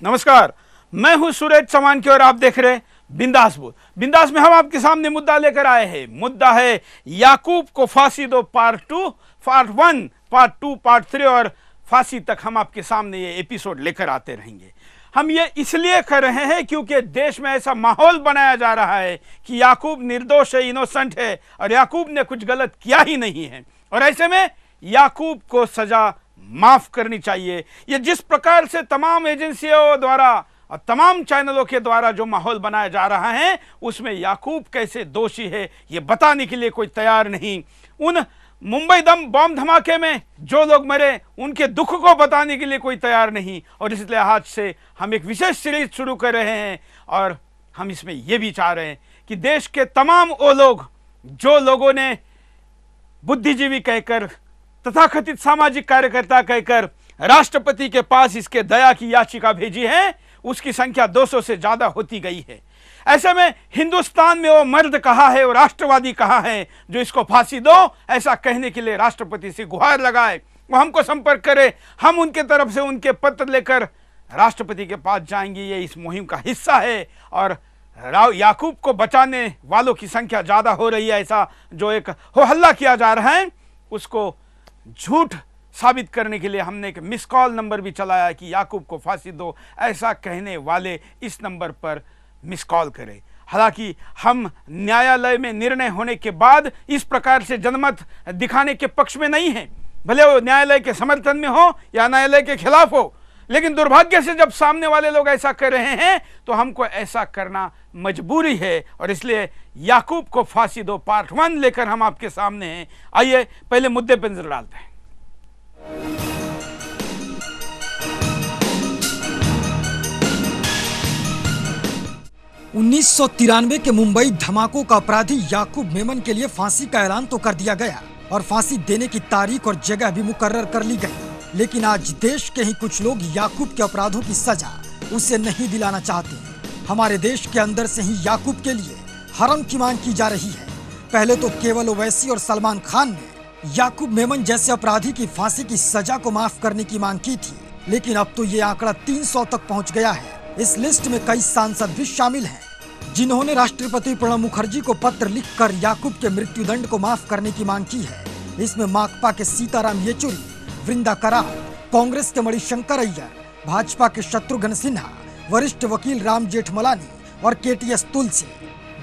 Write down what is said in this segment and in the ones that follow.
नमस्कार, मैं हूं सूरज चौहान की और आप देख रहे हैं बिंदास बोल। बिंदास में हम आपके सामने मुद्दा लेकर आए हैं। मुद्दा है याकूब को फांसी दो पार्ट 2, पार्ट 1, पार्ट 2, पार्ट 3 और फांसी तक हम आपके सामने ये एपिसोड लेकर आते रहेंगे। हम ये इसलिए कर रहे हैं क्योंकि देश में ऐसा माहौल बनाया जा रहा है कि याकूब निर्दोष है, इनोसेंट है और याकूब ने कुछ गलत किया ही नहीं है और ऐसे में याकूब को सजा माफ करनी चाहिए। ये जिस प्रकार से तमाम एजेंसियों द्वारा और तमाम चैनलों के द्वारा जो माहौल बनाया जा रहा है उसमें याकूब कैसे दोषी है ये बताने के लिए कोई तैयार नहीं। उन मुंबई बॉम्ब धमाके में जो लोग मरे उनके दुख को बताने के लिए कोई तैयार नहीं और इसलिए आज से हम एक विशेष सीरीज शुरू कर रहे हैं और हम इसमें यह भी चाह रहे हैं कि देश के तमाम वो लोग जो लोगों ने बुद्धिजीवी कहकर तथाकथित सामाजिक कार्यकर्ता कहकर राष्ट्रपति के पास इसके दया की याचिका भेजी है उसकी संख्या 200 से ज्यादा होती गई है। ऐसे में हिंदुस्तान में वो मर्द कहा है, वो राष्ट्रवादी कहा है जो इसको फांसी दो ऐसा कहने के लिए राष्ट्रपति से गुहार लगाए, वो हमको संपर्क करे, हम उनके तरफ से उनके पत्र लेकर राष्ट्रपति के पास जाएंगे। ये इस मुहिम का हिस्सा है और याकूब को बचाने वालों की संख्या ज्यादा हो रही है ऐसा जो एक हो हल्ला किया जा रहा है उसको झूठ साबित करने के लिए हमने एक मिस कॉल नंबर भी चलाया कि याकूब को फांसी दो ऐसा कहने वाले इस नंबर पर मिस कॉल करें। हालांकि हम न्यायालय में निर्णय होने के बाद इस प्रकार से जनमत दिखाने के पक्ष में नहीं है, भले वो न्यायालय के समर्थन में हो या न्यायालय के खिलाफ हो, लेकिन दुर्भाग्य से जब सामने वाले लोग ऐसा कर रहे हैं तो हमको ऐसा करना मजबूरी है और इसलिए याकूब को फांसी दो पार्ट 1 लेकर हम आपके सामने हैं। आइए पहले मुद्दे पर नजर डालते हैं। उन्नीस सौ 93 के मुंबई धमाकों का अपराधी याकूब मेमन के लिए फांसी का ऐलान तो कर दिया गया और फांसी देने की तारीख और जगह भी मुकर्रर कर ली गई, लेकिन आज देश के ही कुछ लोग याकूब के अपराधों की सजा उसे नहीं दिलाना चाहते हैं। हमारे देश के अंदर से ही याकूब के लिए हरम की मांग की जा रही है। पहले तो केवल ओवैसी और सलमान खान ने याकूब मेमन जैसे अपराधी की फांसी की सजा को माफ करने की मांग की थी, लेकिन अब तो ये आंकड़ा 300 तक पहुंच गया है। इस लिस्ट में कई सांसद भी शामिल हैं जिन्होंने राष्ट्रपति प्रणब मुखर्जी को पत्र लिखकर याकूब के मृत्युदंड को माफ करने की मांग की है। इसमें माकपा के सीताराम येचुरी, वृंदा कराल, कांग्रेस के मणिशंकर अय्यर, भाजपा के शत्रुघ्न सिन्हा, वरिष्ठ वकील राम जेठमलानी और केटीएस तुलसी,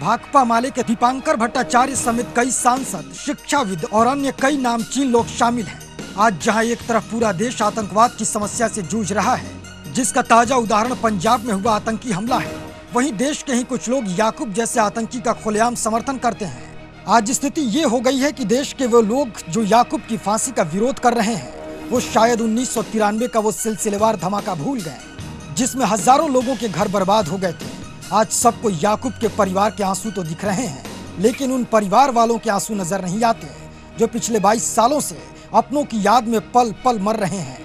भाकपा माले के दीपांकर भट्टाचार्य समेत कई सांसद, शिक्षाविद और अन्य कई नामचीन लोग शामिल हैं। आज जहां एक तरफ पूरा देश आतंकवाद की समस्या से जूझ रहा है, जिसका ताजा उदाहरण पंजाब में हुआ आतंकी हमला है, वहीं देश के ही कुछ लोग याकूब जैसे आतंकी का खुलेआम समर्थन करते हैं। आज स्थिति ये हो गई है कि देश के वो लोग जो याकूब की फांसी का विरोध कर रहे हैं वो शायद 1993 का वो सिलसिलेवार धमाका भूल गए जिसमें हजारों लोगों के घर बर्बाद हो गए थे। आज सबको याकूब के परिवार के आंसू तो दिख रहे हैं, लेकिन उन परिवार वालों के आंसू नजर नहीं आते जो पिछले 22 सालों से अपनों की याद में पल पल मर रहे हैं।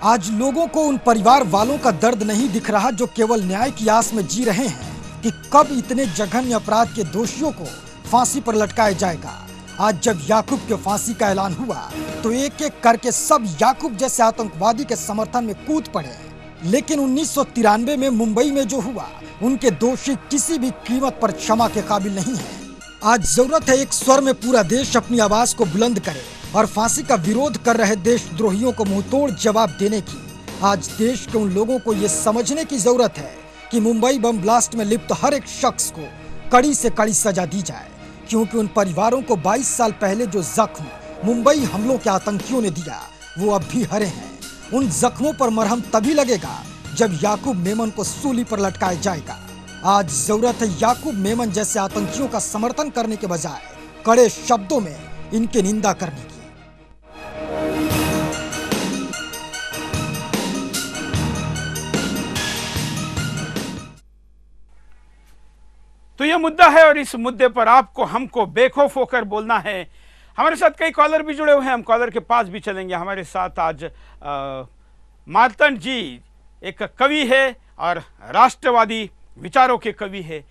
आज लोगों को उन परिवार वालों का दर्द नहीं दिख रहा जो केवल न्याय की आस में जी रहे हैं कि कब इतने जघन्य अपराध के दोषियों को फांसी पर लटकाया जाएगा। आज जब याकूब के फांसी का ऐलान हुआ तो एक एक करके सब याकूब जैसे आतंकवादी के समर्थन में कूद पड़े, लेकिन 1993 में मुंबई में जो हुआ उनके दोषी किसी भी कीमत पर क्षमा के काबिल नहीं है। आज जरूरत है एक स्वर में पूरा देश अपनी आवाज को बुलंद करे और फांसी का विरोध कर रहे देशद्रोहियों को मुंहतोड़ जवाब देने की। आज देश के उन लोगों को ये समझने की जरूरत है कि मुंबई बम ब्लास्ट में लिप्त हर एक शख्स को कड़ी से कड़ी सजा दी जाए, क्योंकि उन परिवारों को 22 साल पहले जो जख्म मुंबई हमलों के आतंकियों ने दिया वो अब भी हरे हैं। उन जख्मों पर मरहम तभी लगेगा जब याकूब मेमन को सूली पर लटकाया जाएगा। आज जरूरत है याकूब मेमन जैसे आतंकियों का समर्थन करने के बजाय कड़े शब्दों में इनकी निंदा करने की। तो यह मुद्दा है और इस मुद्दे पर आपको हमको बेखौफ होकर बोलना है। हमारे साथ कई कॉलर भी जुड़े हुए हैं, हम कॉलर के पास भी चलेंगे। हमारे साथ आज मार्तंड जी एक कवि है और राष्ट्रवादी विचारों के कवि है।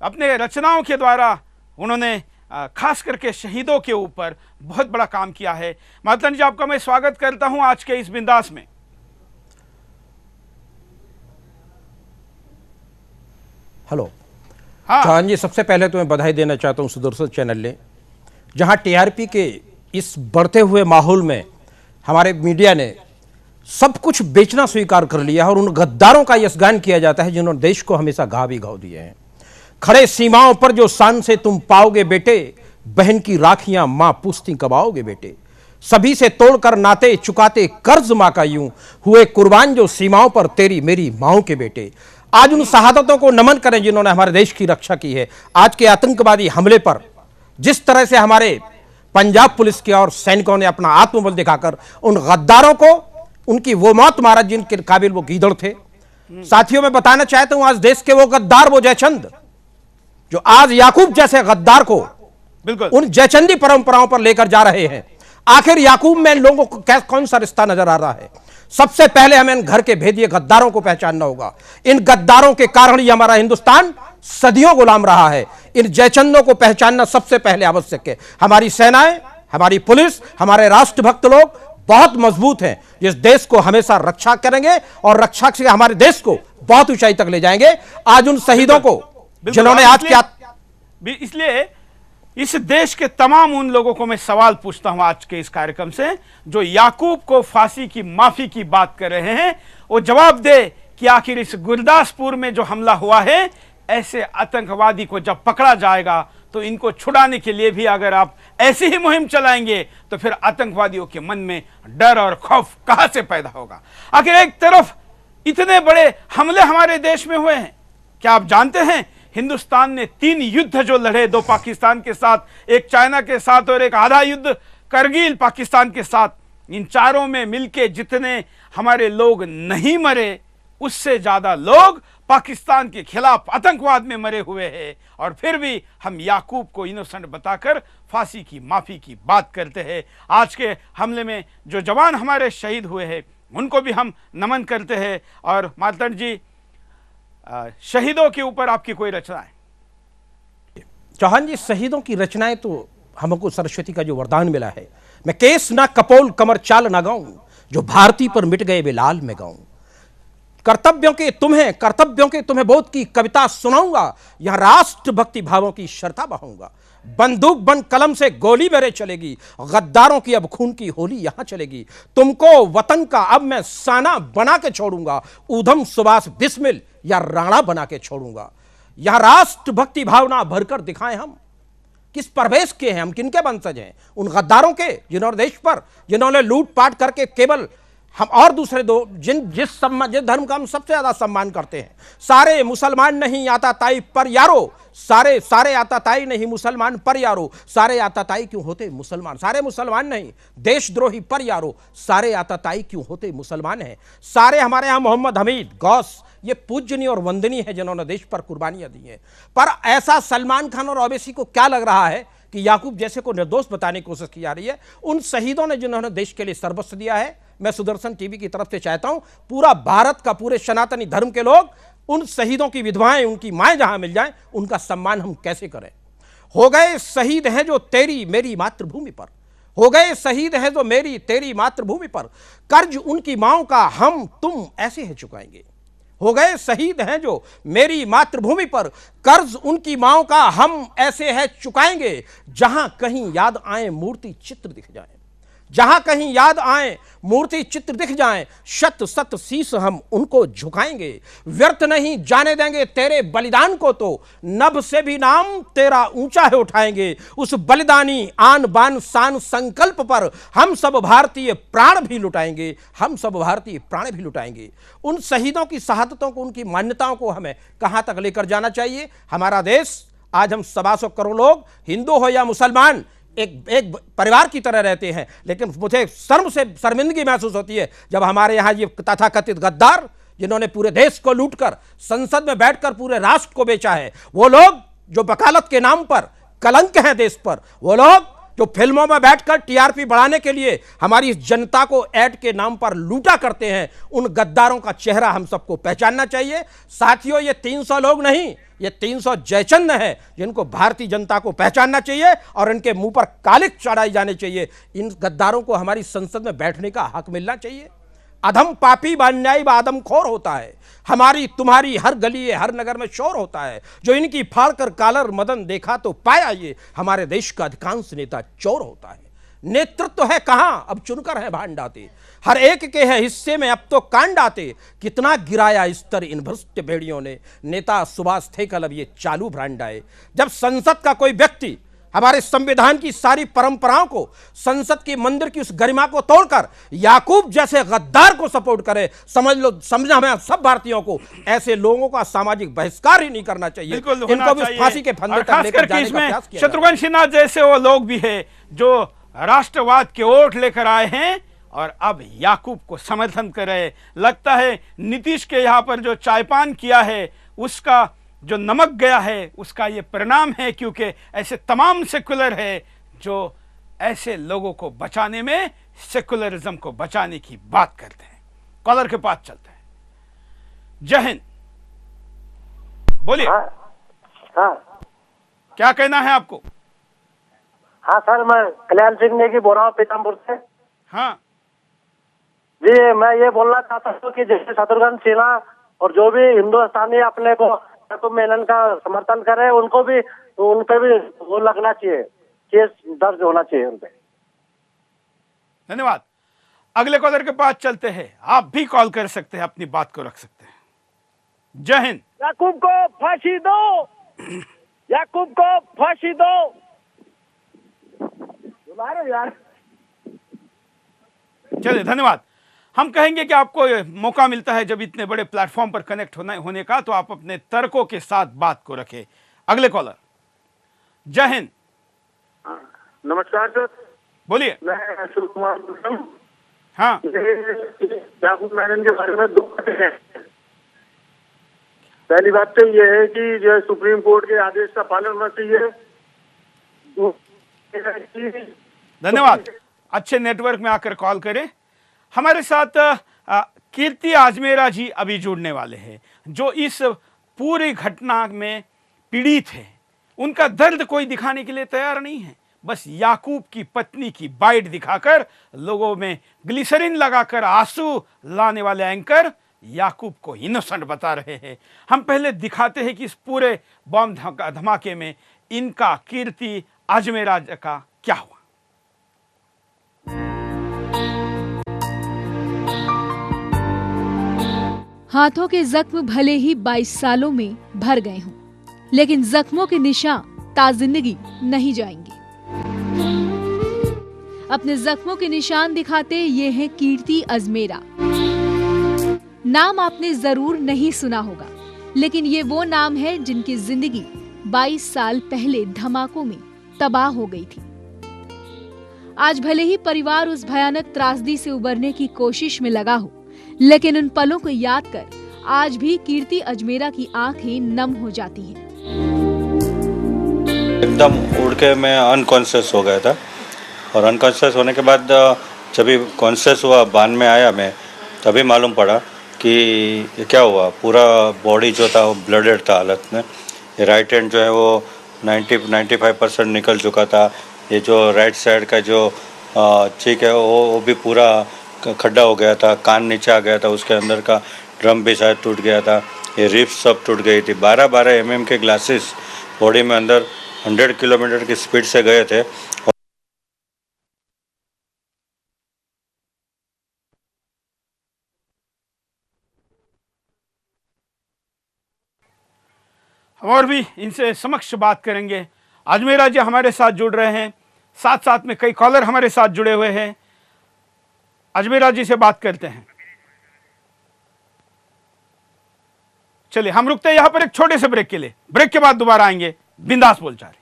अपने रचनाओं के द्वारा उन्होंने खास करके शहीदों के ऊपर बहुत बड़ा काम किया है। मार्तंड जी, आपका मैं स्वागत करता हूं आज के इस बिंदास में। हेलो। हाँ चौहान जी, सबसे पहले तो मैं बधाई देना चाहता हूँ सुदर्शन चैनल ने, जहाँ टीआरपी के इस बढ़ते हुए माहौल में हमारे मीडिया ने सब कुछ बेचना स्वीकार कर लिया है और उन गद्दारों का यशगान किया जाता है जिन्होंने देश को हमेशा घाव ही घाव दिए हैं। खड़े सीमाओं पर जो शान से तुम पाओगे बेटे, बहन की राखियां मां पूछती कब आओगे बेटे। सभी से तोड़कर नाते चुकाते कर्ज मां का यूं हुए कुर्बान जो सीमाओं पर तेरी मेरी माओ के बेटे। आज उन शहादतों को नमन करें जिन्होंने हमारे देश की रक्षा की है। आज के आतंकवादी हमले पर जिस तरह से हमारे पंजाब पुलिस के और सैनिकों ने अपना आत्मबल दिखाकर उन गद्दारों को उनकी वो मौत मारा जिनके काबिल वो गीदड़ थे। साथियों, मैं बताना चाहता हूं आज देश के वो गद्दार, वो जयचंद, जो आज याकूब जैसे गद्दार को बिल्कुल उन जयचंदी परंपराओं पर लेकर जा रहे हैं। आखिर याकूब में इन लोगों को कौन सा रिश्ता नजर आ रहा है? सबसे पहले हमें इन घर के भेदिए गद्दारों को पहचानना होगा। इन गद्दारों के कारण ही हमारा हिंदुस्तान सदियों गुलाम रहा है। इन जयचंदों को पहचानना सबसे पहले आवश्यक है। हमारी सेनाएं, हमारी पुलिस, हमारे राष्ट्रभक्त लोग बहुत मजबूत हैं, जिस देश को हमेशा रक्षा करेंगे और रक्षा से हमारे देश को बहुत ऊंचाई तक ले जाएंगे। आज उन शहीदों को जिन्होंने आज क्या, इसलिए इस देश के तमाम उन लोगों को मैं सवाल पूछता हूं आज के इस कार्यक्रम से, जो याकूब को फांसी की माफी की बात कर रहे हैं, वो जवाब दे कि आखिर इस गुरदासपुर में जो हमला हुआ है, ऐसे आतंकवादी को जब पकड़ा जाएगा तो इनको छुड़ाने के लिए भी अगर आप ऐसी ही मुहिम चलाएंगे तो फिर आतंकवादियों के मन में डर और खौफ कहां से पैदा होगा? आखिर एक तरफ इतने बड़े हमले हमारे देश में हुए हैं, क्या आप जानते हैं हिंदुस्तान ने 3 युद्ध जो लड़े, 2 पाकिस्तान के साथ, एक चाइना के साथ और एक आधा युद्ध करगिल पाकिस्तान के साथ, इन चारों में मिलके जितने हमारे लोग नहीं मरे उससे ज्यादा लोग पाकिस्तान के खिलाफ आतंकवाद में मरे हुए हैं। और फिर भी हम याकूब को इनोसेंट बताकर फांसी की माफी की बात करते हैं। आज के हमले में जो जवान हमारे शहीद हुए हैं उनको भी हम नमन करते हैं। और मार्तंड जी, शहीदों के ऊपर आपकी कोई रचना है? चौहान जी, शहीदों की रचनाएं तो हमको सरस्वती का जो वरदान मिला है। मैं केस ना कपोल कमर चाल ना गाऊं, जो भारती पर मिट गए वे लाल में गाऊं। कर्तव्यों के तुम्हें बोध की कविता सुनाऊंगा, यहां राष्ट्र भक्ति भावों की शर्ता बहाऊंगा। बंदूक बन कलम से गोली मेरे चलेगी, गद्दारों की अब खून की होली यहां चलेगी। तुमको वतन का अब मैं साना बना के छोड़ूंगा, ऊधम सुभाष बिस्मिल या राणा बना के छोड़ूंगा। यहां राष्ट्र भक्ति भावना भरकर दिखाएं हम किस परवेश के हैं, हम किनके वंशज हैं? उन गद्दारों के जिन्होंने देश पर, जिन्होंने लूटपाट करके केवल हम और दूसरे दो जिस धर्म का हम सबसे ज्यादा सम्मान करते हैं, सारे मुसलमान नहीं आता ताई पर यारो, सारे आता ताई नहीं मुसलमान पर यारो, सारे आता ताई क्यों होते मुसलमान, सारे मुसलमान नहीं देशद्रोही पर यारो, सारे आता ताई क्यों होते मुसलमान हैं। सारे हमारे यहाँ मोहम्मद हमीद, गौस, ये पूजनीय और वंदनीय है जिन्होंने देश पर कुर्बानियां दी हैं। पर ऐसा सलमान खान और ओवैसी को क्या लग रहा है कि याकूब जैसे को निर्दोष बताने की कोशिश की जा रही है? उन शहीदों ने जिन्होंने देश के लिए सर्वस्व दिया है, मैं सुदर्शन टीवी की तरफ से चाहता हूं पूरा भारत का, पूरे सनातनी धर्म के लोग उन शहीदों की विधवाएं, उनकी माएं जहां मिल जाएं, उनका सम्मान हम कैसे करें? हो गए शहीद हैं जो तेरी मेरी मातृभूमि पर, हो गए शहीद हैं जो मेरी तेरी मातृभूमि पर, कर्ज उनकी माओं का हम तुम ऐसे है चुकाएंगे। हो गए शहीद हैं जो मेरी मातृभूमि पर, कर्ज उनकी माओं का हम ऐसे है चुकाएंगे। जहां कहीं याद आए मूर्ति चित्र दिख जाए, जहां कहीं याद आए मूर्ति चित्र दिख जाएं, शत शत शीश हम उनको झुकाएंगे। व्यर्थ नहीं जाने देंगे तेरे बलिदान को, तो नभ से भी नाम तेरा ऊंचा है उठाएंगे। उस बलिदानी आन बान शान संकल्प पर हम सब भारतीय प्राण भी लुटाएंगे, हम सब भारतीय प्राण भी लुटाएंगे। उन शहीदों की शहादतों को, उनकी मान्यताओं को हमें कहां तक लेकर जाना चाहिए? हमारा देश, आज हम 125 करोड़ लोग, हिंदू हो या मुसलमान, एक परिवार की तरह रहते हैं। लेकिन मुझे शर्मिंदगी महसूस होती है जब हमारे यहाँ ये तथाकथित गद्दार, जिन्होंने पूरे देश को लूटकर संसद में बैठकर पूरे राष्ट्र को बेचा है, वो लोग जो वकालत के नाम पर कलंक हैं देश पर, वो लोग जो फिल्मों में बैठकर टीआरपी बढ़ाने के लिए हमारी जनता को ऐड के नाम पर लूटा करते हैं, उन गद्दारों का चेहरा हम सबको पहचानना चाहिए। साथियों, ये 300 लोग नहीं, ये 300 जयचंद हैं जिनको भारतीय जनता को पहचानना चाहिए और इनके मुंह पर कालिक चढ़ाई जानी चाहिए। इन गद्दारों को हमारी संसद में बैठने का हक मिलना चाहिए। अधम पापी व अन्यायी व आदमखोर होता है। हमारी तुम्हारी हर गली हर नगर में शोर होता है। जो इनकी फाड़ कर कालर मदन देखा तो पाया ये हमारे देश का अधिकांश नेता चोर होता है। नेतृत्व है कहां अब चुनकर है भांड आते, हर एक के है हिस्से में अब तो कांड आते। कितना गिराया स्तर इन भ्रष्ट भेड़ियों ने, नेता सुभाष थे कल अब ये चालू ब्रांड आए। जब संसद का कोई व्यक्ति हमारे संविधान की सारी परंपराओं को, संसद के मंदिर की उस गरिमा को तोड़कर याकूब जैसे गद्दार को सपोर्ट करे, समझना हमें सब भारतीयों को ऐसे लोगों का सामाजिक बहिष्कार ही नहीं करना चाहिए। इनको भी फांसी के फंदे तक लेकर जाने का प्रयास किया। शत्रुघ्न सिन्हा जैसे वो लोग भी है जो राष्ट्रवाद के वोट लेकर आए हैं और अब याकूब को समर्थन कर रहे। लगता है नीतीश के यहां पर जो चायपान किया है उसका जो नमक गया है उसका ये परिणाम है, क्योंकि ऐसे तमाम सेकुलर है जो ऐसे लोगों को बचाने में, सेकुलरिज्म को बचाने की बात करते हैं। कॉलर के पास चलते हैं। जय हिंद, बोलिए। हाँ। क्या कहना है आपको? हाँ सर, मैं कल्याण सिंह नेगी बोल रहा हूँ पीतामपुर से। हाँ जी, मैं ये बोलना चाहता हूँ कि जैसे शत्रुघ्न सिन्हा और जो भी हिंदुस्तानी अपने को याकूब मेनन का समर्थन करे, उनको भी उन पे भी वो लगना चाहिए, केस दर्ज होना चाहिए उन पे। धन्यवाद। अगले कॉलर के पास चलते हैं। आप भी कॉल कर सकते हैं, अपनी बात को रख सकते हैं। जय हिंद। याकूब को फांसी दो, याकूब को फांसी दो। यार चलिए, धन्यवाद। हम कहेंगे कि आपको मौका मिलता है जब इतने बड़े प्लेटफॉर्म पर कनेक्ट होने का, तो आप अपने तर्कों के साथ बात को रखें। अगले कॉलर। जय हिंद। नमस्कार सर, बोलिए। मैं अशोक कुमार बोल रहा हूँ। हाँ, याकूब मेनन के बारे में दो बातें हैं। पहली बात तो ये है कि जो सुप्रीम कोर्ट के आदेश का पालन होना चाहिए। धन्यवाद। अच्छे नेटवर्क में आकर कॉल करें। हमारे साथ कीर्ति आजमेरा जी अभी जुड़ने वाले हैं, जो इस पूरी घटना में पीड़ित है। उनका दर्द कोई दिखाने के लिए तैयार नहीं है, बस याकूब की पत्नी की बाइट दिखाकर लोगों में ग्लिसरीन लगाकर आंसू लाने वाले एंकर याकूब को इनोसेंट बता रहे हैं। हम पहले दिखाते हैं कि इस पूरे बम धमाके में इनका, कीर्ति आजमेरा का क्या हुआ। हाथों के जख्म भले ही 22 सालों में भर गए हों, लेकिन जख्मों के निशान ताजिंदगी नहीं जाएंगे। अपने जख्मों के निशान दिखाते ये हैं कीर्ति अजमेरा। नाम आपने जरूर नहीं सुना होगा, लेकिन ये वो नाम है जिनकी जिंदगी 22 साल पहले धमाकों में तबाह हो गई थी। आज भले ही परिवार उस भयानक त्रासदी से उबरने की कोशिश में लगा हो, लेकिन उन पलों को याद कर आज भी कीर्ति अजमेरा की आंखें नम हो जाती हैं। एकदम उड़ के मैं अनकॉन्शियस हो गया था, और अनकॉन्शियस होने के बाद जब भी कॉन्शियस हुआ, बांध में आया मैं, तभी मालूम पड़ा कि ये क्या हुआ। पूरा बॉडी जो था वो ब्लडेड था हालत में। ये राइट हैंड जो है वो 95% निकल चुका था। ये जो राइट साइड का जो चीक है वो भी पूरा खड्डा हो गया था। कान नीचे आ गया था, उसके अंदर का ड्रम भी शायद टूट गया था। ये रिब्स सब टूट गई थी। 12-12 mm के ग्लासेस बॉडी में अंदर 100 किलोमीटर की स्पीड से गए थे। और भी इनसे समक्ष बात करेंगे। अजमेरा जी हमारे साथ जुड़ रहे हैं, साथ साथ में कई कॉलर हमारे साथ जुड़े हुए हैं। अजमेरा जी से बात करते हैं। चलिए, हम रुकते हैं यहां पर एक छोटे से ब्रेक के लिए। ब्रेक के बाद दोबारा आएंगे बिंदास बोलचाल।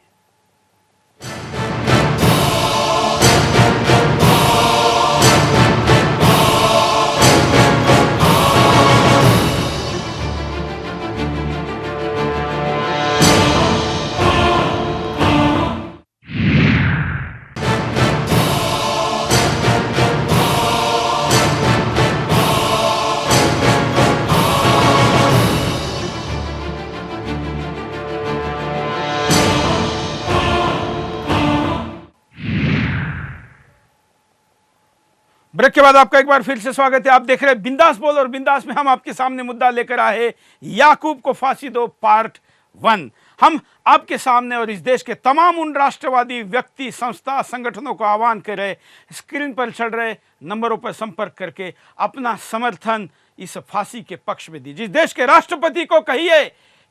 ब्रेक के बाद आपका एक बार फिर से स्वागत है। आप देख रहे हैं बिंदास बोल, और बिंदास में हम आपके सामने मुद्दा लेकर आए याकूब को फांसी दो पार्ट 1। हम आपके सामने और इस देश के तमाम उन राष्ट्रवादी व्यक्ति, संस्था, संगठनों को आह्वान कर रहे, स्क्रीन पर चल रहे नंबरों पर संपर्क करके अपना समर्थन इस फांसी के पक्ष में दीजिए। इस देश के राष्ट्रपति को कहिए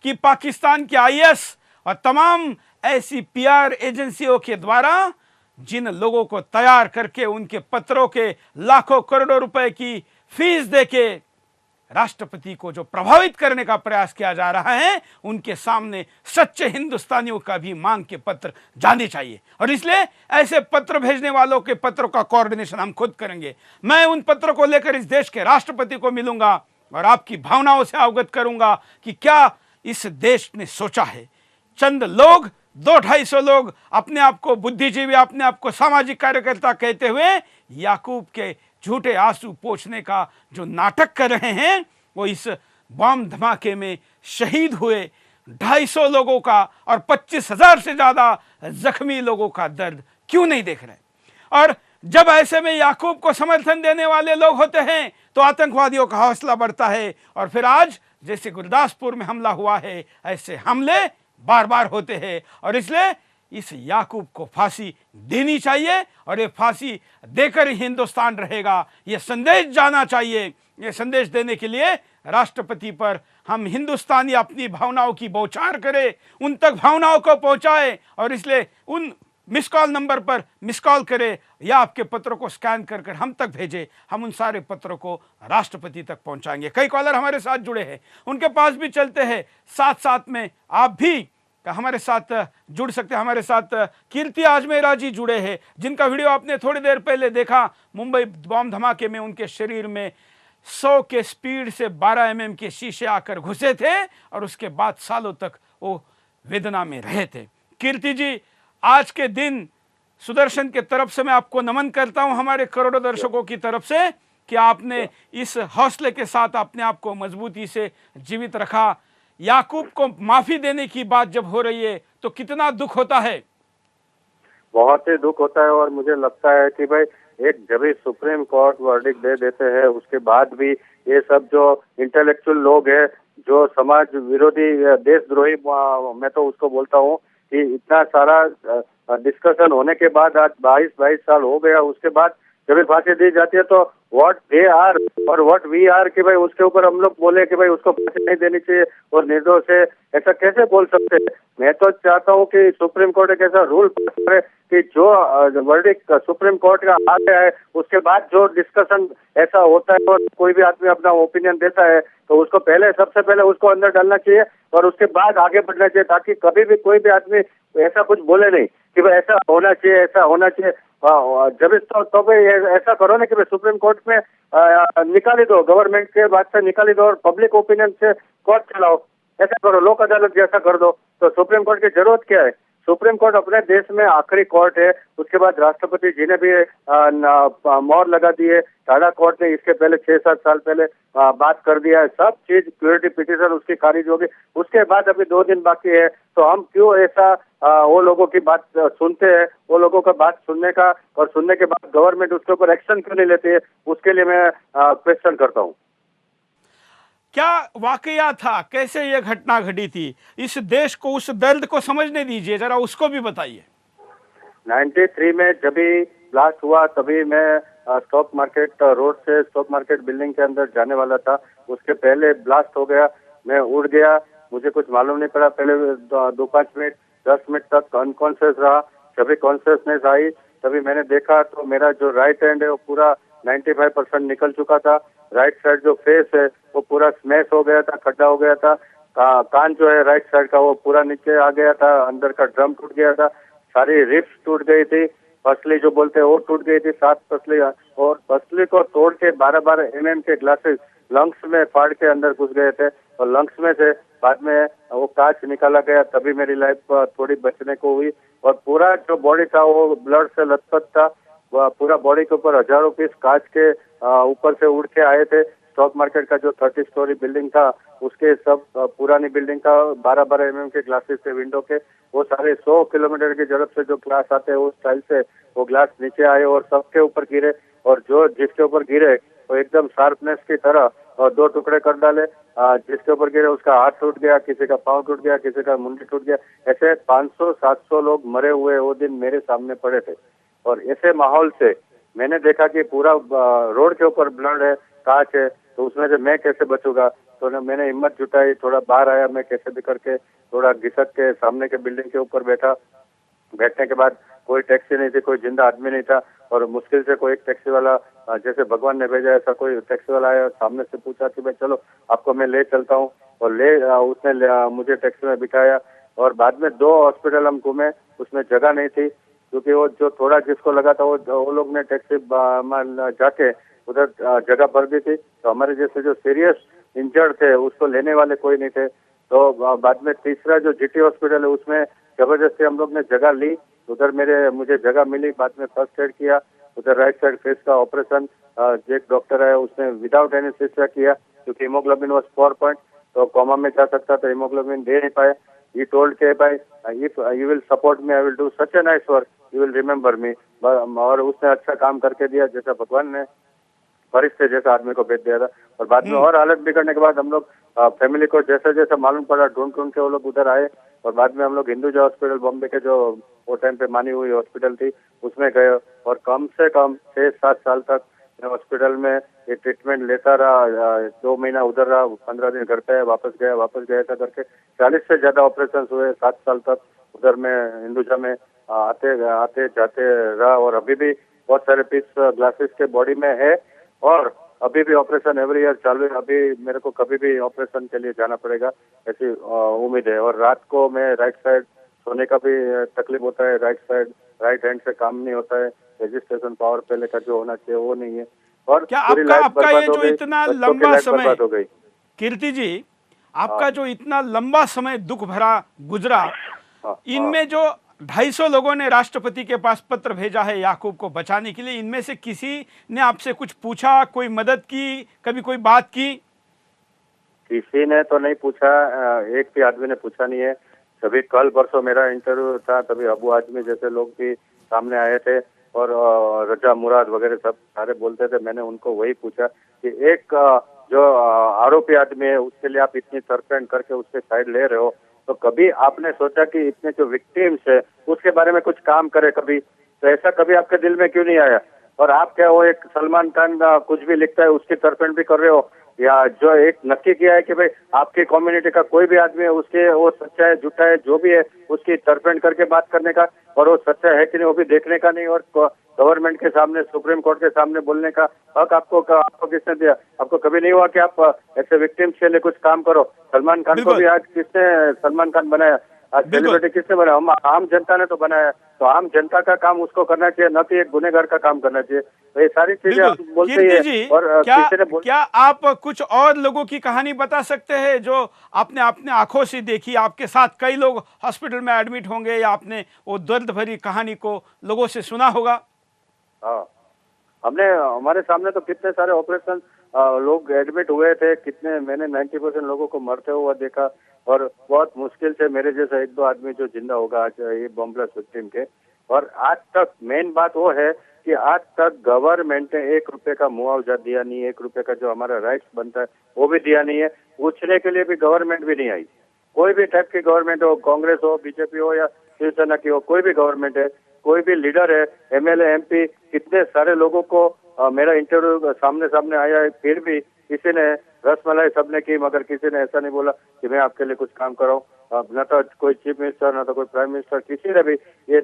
कि पाकिस्तान के IAS और तमाम ऐसी PR एजेंसियों के द्वारा जिन लोगों को तैयार करके उनके पत्रों के लाखों करोड़ों रुपए की फीस देके राष्ट्रपति को जो प्रभावित करने का प्रयास किया जा रहा है, उनके सामने सच्चे हिंदुस्तानियों का भी मांग के पत्र जाने चाहिए। और इसलिए ऐसे पत्र भेजने वालों के पत्रों का कोऑर्डिनेशन हम खुद करेंगे। मैं उन पत्रों को लेकर इस देश के राष्ट्रपति को मिलूंगा और आपकी भावनाओं से अवगत करूंगा कि क्या इस देश ने सोचा है। चंद लोग, 200-250 लोग अपने आप को बुद्धिजीवी, अपने आप को सामाजिक कार्यकर्ता कहते हुए याकूब के झूठे आंसू पोंछने का जो नाटक कर रहे हैं, वो इस बम धमाके में शहीद हुए 250 लोगों का और 25,000 से ज्यादा जख्मी लोगों का दर्द क्यों नहीं देख रहे। और जब ऐसे में याकूब को समर्थन देने वाले लोग होते हैं तो आतंकवादियों का हौसला बढ़ता है। और फिर आज जैसे गुरदासपुर में हमला हुआ है, ऐसे हमले बार बार होते हैं। और इसलिए इस याकूब को फांसी देनी चाहिए और ये फांसी देकर ही हिंदुस्तान रहेगा, ये संदेश जाना चाहिए। ये संदेश देने के लिए राष्ट्रपति पर हम हिंदुस्तानी अपनी भावनाओं की बौछार करें, उन तक भावनाओं को पहुंचाए। और इसलिए उन मिस कॉल नंबर पर मिस कॉल करें या आपके पत्रों को स्कैन कर कर हम तक भेजें। हम उन सारे पत्रों को राष्ट्रपति तक पहुंचाएंगे। कई कॉलर हमारे साथ जुड़े हैं, उनके पास भी चलते हैं। साथ साथ में आप भी हमारे साथ जुड़ सकते हैं। हमारे साथ कीर्ति आजमेरा जी जुड़े हैं, जिनका वीडियो आपने थोड़ी देर पहले देखा। मुंबई बम धमाके में उनके शरीर में 100 के स्पीड से 12 mm के शीशे आकर घुसे थे और उसके बाद सालों तक वो वेदना में रहे थे। कीर्ति जी, आज के दिन सुदर्शन के तरफ से मैं आपको नमन करता हूं, हमारे करोड़ों दर्शकों की तरफ से, कि आपने इस हौसले के साथ अपने आप को मजबूती से जीवित रखा। याकूब को माफी देने की बात जब हो रही है तो कितना दुख होता है। बहुत ही दुख होता है। और मुझे लगता है कि भाई एक जब भी सुप्रीम कोर्ट वर्डिक्ट दे देते हैं, उसके बाद भी ये सब जो इंटेलेक्चुअल लोग हैं, जो समाज विरोधी, देशद्रोही, मैं तो उसको बोलता हूँ कि इतना सारा डिस्कशन होने के बाद आज 22 साल हो गया, उसके बाद जब भी फांसी दी जाती है तो व्हाट दे आर और व्हाट वी आर कि भाई उसके ऊपर हम लोग बोले कि भाई उसको फांसी नहीं देनी चाहिए और निर्दोष है, ऐसा कैसे बोल सकते हैं। मैं तो चाहता हूँ कि सुप्रीम कोर्ट एक ऐसा रूल पास करे कि जो वर्डिक्ट सुप्रीम कोर्ट का आ गया है, उसके बाद जो डिस्कशन ऐसा होता है और कोई भी आदमी अपना ओपिनियन देता है तो उसको पहले, सबसे पहले उसको अंदर डालना चाहिए और उसके बाद आगे बढ़ना चाहिए, ताकि कभी भी कोई भी आदमी ऐसा कुछ बोले नहीं कि भाई ऐसा होना चाहिए, ऐसा होना चाहिए। जब तो भाई ऐसा करो ना कि भाई सुप्रीम कोर्ट में निकाली दो, गवर्नमेंट के बात से निकाली दो और पब्लिक ओपिनियन से कोर्ट चलाओ, ऐसा करो, लोक अदालत जैसा कर दो। तो सुप्रीम कोर्ट की जरूरत क्या है? सुप्रीम कोर्ट अपने देश में आखिरी कोर्ट है। उसके बाद राष्ट्रपति जी ने भी मोहर लगा दी है। टाडा कोर्ट ने इसके पहले 6-7 साल पहले बात कर दिया है। सब चीज प्योरिटी पिटीशन उसकी खारिज होगी। उसके बाद अभी 2 दिन बाकी है, तो हम क्यों ऐसा वो लोगों की बात सुनते हैं? वो लोगों का बात सुनने का और सुनने के बाद गवर्नमेंट उसके ऊपर एक्शन क्यों नहीं लेती है? उसके लिए मैं क्वेश्चन करता हूँ। क्या वाकया था, कैसे ये घटना घटी थी? इस देश को उस दर्द को समझने दीजिए, जरा उसको भी बताइए। 93 में जब भी ब्लास्ट हुआ तभी मैं स्टॉक मार्केट रोड से स्टॉक मार्केट बिल्डिंग के अंदर जाने वाला था। उसके पहले ब्लास्ट हो गया, मैं उड़ गया, मुझे कुछ मालूम नहीं पड़ा। पहले 2-5 मिनट 10 मिनट तक अनकॉन्शियस रहा। जब भी कॉन्शियसनेस आई तभी मैंने देखा तो मेरा जो राइट हैंड है वो पूरा 95% निकल चुका था। राइट साइड जो फेस है वो पूरा स्मैश हो गया था, खड्डा हो गया था। कान जो है राइट साइड का वो पूरा नीचे आ गया था, अंदर का ड्रम टूट गया था, सारी रिब्स टूट गई थी, पसली जो बोलते हैं वो टूट गई थी, 7 पसली, और पसली को तोड़ के 12-12 mm के ग्लासेस लंग्स में फाड़ के अंदर घुस गए थे और लंग्स में से बाद में वो कांच निकाला गया, तभी मेरी लाइफ थोड़ी बचने को हुई। और पूरा जो बॉडी था वो ब्लड से लथपथ था। पूरा बॉडी के ऊपर हजारों पीस कांच के ऊपर से उड़ के आए थे। स्टॉक मार्केट का जो 30 स्टोरी बिल्डिंग था उसके सब पुरानी बिल्डिंग का 12-12 mm के ग्लासेस थे विंडो के, वो सारे 100 किलोमीटर की झड़प से जो ग्लास आते हैं उस स्टाइल से वो ग्लास नीचे आए और सबके ऊपर गिरे और जो जिसके ऊपर गिरे वो एकदम शार्पनेस की तरह और 2 टुकड़े कर डाले। जिसके ऊपर गिरे उसका हाथ टूट गया, किसी का पाँव टूट गया, किसी का मुंडी टूट गया। ऐसे 500-700 लोग मरे हुए वो दिन मेरे सामने पड़े थे। और ऐसे माहौल से मैंने देखा कि पूरा रोड के ऊपर ब्लड है, कांच है, तो उसमें से मैं कैसे बचूंगा। तो मैंने हिम्मत जुटाई, थोड़ा बाहर आया, मैं कैसे भी करके थोड़ा घिसक के सामने के बिल्डिंग के ऊपर बैठा। बैठने के बाद कोई टैक्सी नहीं थी, कोई जिंदा आदमी नहीं था और मुश्किल से कोई एक टैक्सी वाला, जैसे भगवान ने भेजा ऐसा कोई टैक्सी वाला आया, सामने से पूछा कि भाई चलो आपको मैं ले चलता हूँ, और उसने मुझे टैक्सी में बिठाया। और बाद में 2 हॉस्पिटल हम घूमे, उसमें जगह नहीं थी क्योंकि वो जो थोड़ा जिसको लगा था वो लोग ने टैक्सी जाके उधर जगह भर दी थी। तो हमारे जैसे जो सीरियस इंजर्ड थे उसको लेने वाले कोई नहीं थे। तो बाद में तीसरा जो जीटी हॉस्पिटल है उसमें जबरदस्ती हम लोग ने जगह ली, उधर मुझे जगह मिली। बाद में फर्स्ट एड किया, उधर राइट साइड फेस का ऑपरेशन एक डॉक्टर है उसने विदाउट एनेस्थीसिया किया क्योंकि हीमोग्लोबिन वाज 4 पॉइंट, तो कोमा में जा सकता था, हीमोग्लोबिन दे नहीं पाए। ही टोल्ड के भाई if you will support me I will do such a nice work, you will remember me. और उसने अच्छा काम करके दिया जैसा भगवान ने फरिश्ते जैसा आदमी को भेज दिया था। और बाद में और हालत बिगड़ने के बाद हम लोग फैमिली को जैसा जैसा मालूम पड़ा ढूंढ ढूंढ के वो लोग उधर आए। और बाद में हम लोग हिंदुजा हॉस्पिटल बॉम्बे के जो वो टाइम पे मानी हुई हॉस्पिटल थी उसमें गए और कम से कम 6-7 साल तक मैं हॉस्पिटल में ये ट्रीटमेंट लेता रहा। 2 महीना उधर रहा, 15 दिन घर पे वापस गया ऐसा करके 40 से ज्यादा ऑपरेशन हुए। 7 साल तक उधर में हिंदुजा में आते जाते रहा। और अभी भी बहुत सारे पीस ग्लासेस के बॉडी में है और अभी भी ऑपरेशन एवरी ईयर चालू है। अभी मेरे को कभी भी ऑपरेशन के लिए जाना पड़ेगा ऐसी उम्मीद है। और रात को मैं राइट साइड सोने का भी तकलीफ होता है, राइट हैंड से काम नहीं होता है, रजिस्ट्रेशन पावर पहले का जो होना चाहिए वो नहीं है। और क्या आपका ये जो इतना लंबा समय, हो गई कीर्ति जी, आपका जो इतना लंबा समय दुख भरा गुजरा, इनमें जो 250 लोगों ने राष्ट्रपति के पास पत्र भेजा है याकूब को बचाने के लिए, इनमें से किसी ने आपसे कुछ पूछा, कोई मदद की, कभी कोई बात की? किसी ने तो नहीं पूछा, एक भी आदमी ने पूछा नहीं है। तभी कल परसों मेरा इंटरव्यू था, तभी अबू आजमी जैसे लोग भी सामने आए थे और रजा मुराद वगैरह सब सारे बोलते थे। मैंने उनको वही पूछा कि एक जो आरोपी आदमी है उसके लिए आप इतनी तरफेंड करके उससे साइड ले रहे हो, तो कभी आपने सोचा कि इतने जो विक्टिम्स है उसके बारे में कुछ काम करे कभी? तो ऐसा कभी आपके दिल में क्यों नहीं आया? और आप क्या वो एक सलमान खान कुछ भी लिखता है उसकी तरफेंड भी कर रहे हो, या जो एक नक्की किया है कि भाई आपकी कम्युनिटी का कोई भी आदमी है उसके वो सच्चा है झूठा है जो भी है उसकी तरफेंड करके बात करने का, और वो सच्चा है कि नहीं वो भी देखने का नहीं, और गवर्नमेंट के सामने सुप्रीम कोर्ट के सामने बोलने का हक आपको किसने दिया? आपको कभी नहीं हुआ कि आप ऐसे विक्टिम्स के लिए कुछ काम करो? सलमान खान को भी आज किसने सलमान खान बनाया? आज सेलिब्रिटी किसने बनाया? हम आम जनता ने तो बनाया। तो आम जनता का काम उसको करना चाहिए, न कि एक गुनहगार का काम करना चाहिए। तो ये सारी चीजें आप बोलते हैं। और क्या आप कुछ और लोगों की कहानी बता सकते हैं जो आपने अपने आंखों से देखी? आपके साथ कई लोग हॉस्पिटल में एडमिट होंगे या आपने वो दर्द भरी कहानी को लोगों से सुना होगा। हाँ, हमारे सामने तो कितने सारे ऑपरेशन लोग एडमिट हुए थे, कितने मैंने 90% लोगों को मरते हुआ देखा। और बहुत मुश्किल से मेरे जैसा 1-2 आदमी जो जिंदा होगा आज ये बम ब्लास्ट विक्टिम के। और आज तक मेन बात वो है कि आज तक गवर्नमेंट ने 1 रुपए का मुआवजा दिया नहीं, 1 रुपए का जो हमारा राइट्स बनता है वो भी दिया नहीं है। पूछने के लिए भी गवर्नमेंट भी नहीं आई। कोई भी टाइप की गवर्नमेंट हो, कांग्रेस हो, बीजेपी हो या शिवसेना की हो, कोई भी गवर्नमेंट है, कोई भी लीडर है, एमएलए एमपी, कितने सारे लोगों को मेरा इंटरव्यू सामने आया है, फिर भी किसी ने रसमलाई सबने की, मगर किसी ने ऐसा नहीं बोला कि मैं आपके लिए कुछ काम कराऊं। न तो कोई चीफ मिनिस्टर, न तो कोई प्राइम मिनिस्टर, किसी ने भी ये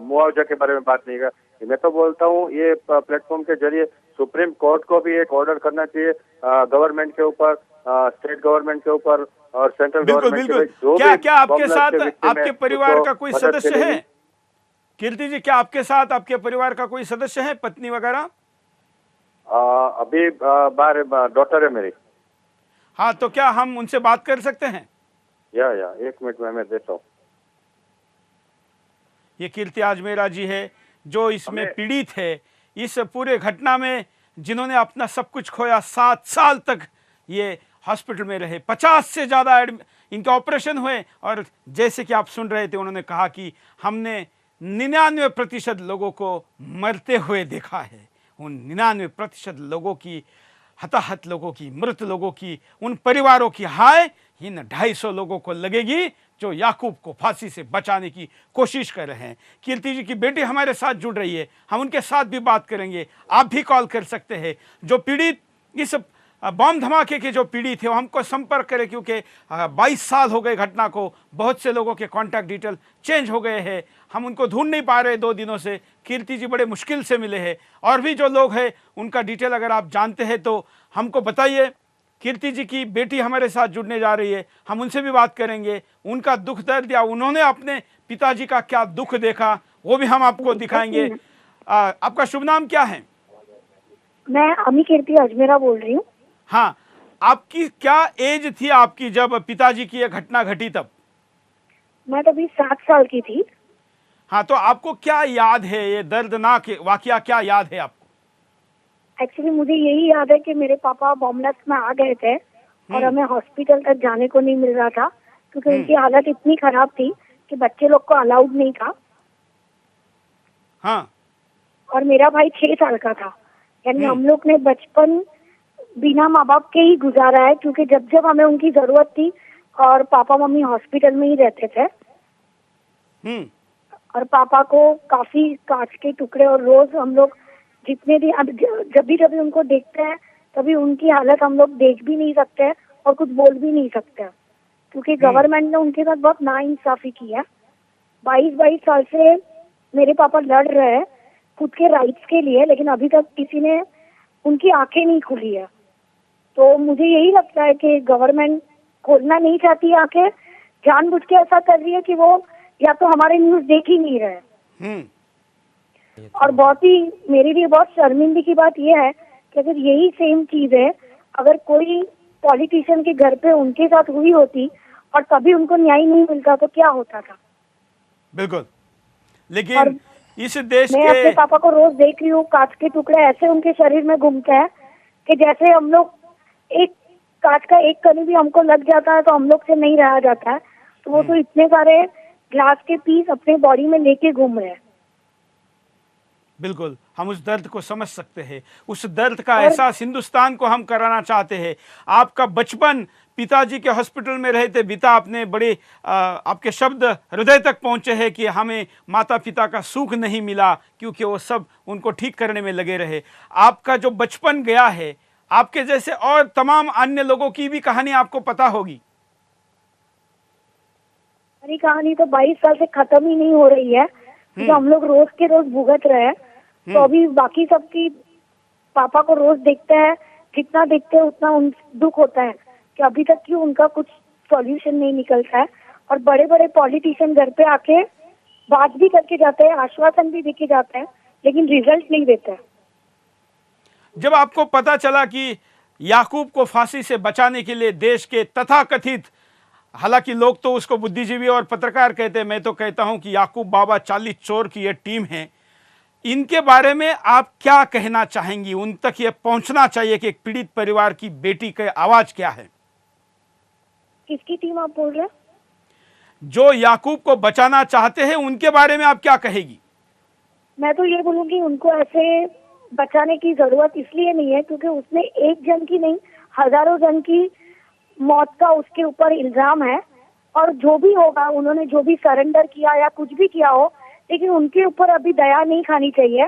मुआवजा के बारे में बात नहीं कहा। मैं तो बोलता हूँ ये प्लेटफॉर्म के जरिए सुप्रीम कोर्ट को भी एक ऑर्डर करना चाहिए गवर्नमेंट के ऊपर, स्टेट गवर्नमेंट के ऊपर और सेंट्रल गवर्नमेंट के। जो क्या आपके साथ आपके परिवार का कोई सदस्य है कीर्ति जी? क्या आपके साथ आपके परिवार का कोई सदस्य है, पत्नी वगैरह? अभी बाहर डॉटर है मेरी। हाँ, तो क्या हम उनसे बात कर सकते हैं? या 1 मिनट में मैं देता हूँ। ये कीर्ति आजमेरा जी है जो इसमें पीड़ित है, इस पूरे घटना में जिन्होंने अपना सब कुछ खोया। 7 साल तक ये हॉस्पिटल में रहे, 50 से ज़्यादा इनके ऑपरेशन हुए। और जैसे कि आप सुन रहे थे, उन्होंने कहा कि हमने 99% लोगों को मरते हुए देखा है। उन 99% लोगों की, हताहत लोगों की, मृत लोगों की, उन परिवारों की हाय इन 250 लोगों को लगेगी जो याकूब को फांसी से बचाने की कोशिश कर रहे हैं। कीर्ति जी की बेटी हमारे साथ जुड़ रही है, हम उनके साथ भी बात करेंगे। आप भी कॉल कर सकते हैं। जो पीड़ित, इस बम धमाके के जो पीड़ित थे वो हमको संपर्क करें, क्योंकि 22 साल हो गए घटना को, बहुत से लोगों के कॉन्टैक्ट डिटेल चेंज हो गए हैं, हम उनको ढूंढ नहीं पा रहे 2 दिनों से। कीर्ति जी बड़े मुश्किल से मिले हैं। और भी जो लोग हैं उनका डिटेल अगर आप जानते हैं तो हमको बताइए। कीर्ति जी की बेटी हमारे साथ जुड़ने जा रही है, हम उनसे भी बात करेंगे। उनका दुख दर्द या उन्होंने अपने पिताजी का क्या दुख देखा वो भी हम आपको दिखाएंगे। आपका शुभ नाम क्या है? मैं अमी कीर्ति अजमेरा बोल रही हूँ। हाँ, आपकी क्या एज थी आपकी जब पिताजी की यह घटना घटी तब? मैं तभी 7 साल की थी। हाँ, तो आपको क्या याद है, ये दर्दनाक वाकया क्या याद है आपको? एक्चुअली मुझे यही याद है कि मेरे पापा बॉम्बलास्ट में आ गए थे और हमें हॉस्पिटल तक जाने को नहीं मिल रहा था, क्योंकि उनकी हालत इतनी खराब थी कि बच्चे लोग को अलाउड नहीं था। हाँ। और मेरा भाई 6 साल का था। यानी हम लोग ने बचपन बिना माँ बाप के ही गुजारा है, क्योंकि जब जब हमें उनकी जरूरत थी और पापा मम्मी हॉस्पिटल में ही रहते थे। और पापा को काफी कांच के टुकड़े, और रोज हम लोग जितने भी, अब जब भी उनको देखते हैं तभी उनकी हालत हम लोग देख भी नहीं सकते और कुछ बोल भी नहीं सकते, क्योंकि गवर्नमेंट ने उनके साथ बहुत नाइंसाफी की है। 22 साल से मेरे पापा लड़ रहे हैं खुद के राइट्स के लिए, लेकिन अभी तक किसी ने उनकी आंखें नहीं खुली है। तो मुझे यही लगता है कि गवर्नमेंट खोलना नहीं चाहती आंखें, जानबूझ के ऐसा कर रही है कि वो या तो हमारे न्यूज देख ही नहीं रहे। और बहुत ही मेरे लिए बहुत शर्मिंदगी की बात यह है कि अगर यही सेम चीज है अगर कोई पॉलिटिशियन के घर पे उनके साथ हुई होती और तभी उनको न्याय नहीं मिलता तो क्या होता था। बिल्कुल, लेकिन इस देश मैं अपने पापा को रोज देख रही हूँ, कांच के टुकड़े ऐसे उनके शरीर में घूमते हैं कि जैसे हम लोग एक कांच का एक कणी भी हमको लग जाता है तो हम लोग से नहीं रहा जाता है। तो वो तो इतने सारे ग्लास के पीस अपने बॉडी में लेके घूम रहे हैं। बिल्कुल, हम उस दर्द को समझ सकते हैं। उस दर्द का एहसास हिंदुस्तान को हम कराना चाहते हैं। आपका बचपन पिताजी के हॉस्पिटल में रहे थे बीता, आपने बड़े आपके शब्द हृदय तक पहुंचे हैं कि हमें माता पिता का सुख नहीं मिला क्योंकि वो सब उनको ठीक करने में लगे रहे। आपका जो बचपन गया है, आपके जैसे और तमाम अन्य लोगों की भी कहानी आपको पता होगी। हमारी कहानी तो 22 साल से खत्म ही नहीं हो रही है, तो हम लोग रोज के रोज भुगत रहे हैं। तो अभी बाकी सबकी पापा को रोज देखते हैं, जितना देखते हैं उतना उन दुख होता है कि अभी तक क्यों उनका कुछ सॉल्यूशन नहीं निकलता है। और बड़े बड़े पॉलिटिशियन घर पे आके बात भी करके जाते हैं, आश्वासन भी देके जाते हैं, लेकिन रिजल्ट नहीं देते हैं। जब आपको पता चला कि याकूब को फांसी से बचाने के लिए देश के तथाकथित, हालांकि लोग तो उसको बुद्धिजीवी और पत्रकार कहते हैं, मैं तो कहता हूं कि याकूब बाबा 40 चोर की यह टीम है, इनके बारे में आप क्या कहना चाहेंगी? उन तक ये पहुंचना चाहिए कि एक पीड़ित परिवार की बेटी की आवाज क्या है। किसकी टीम आप बोल रहे हैं? जो याकूब को बचाना चाहते हैं उनके बारे में आप क्या कहेगी? मैं तो ये बोलूंगी उनको ऐसे बचाने की जरूरत इसलिए नहीं है क्योंकि उसने एक जन की नहीं हजारों जन की मौत का उसके ऊपर इल्जाम है। और जो भी होगा, उन्होंने जो भी सरेंडर किया या कुछ भी किया हो, लेकिन उनके ऊपर अभी दया नहीं खानी चाहिए।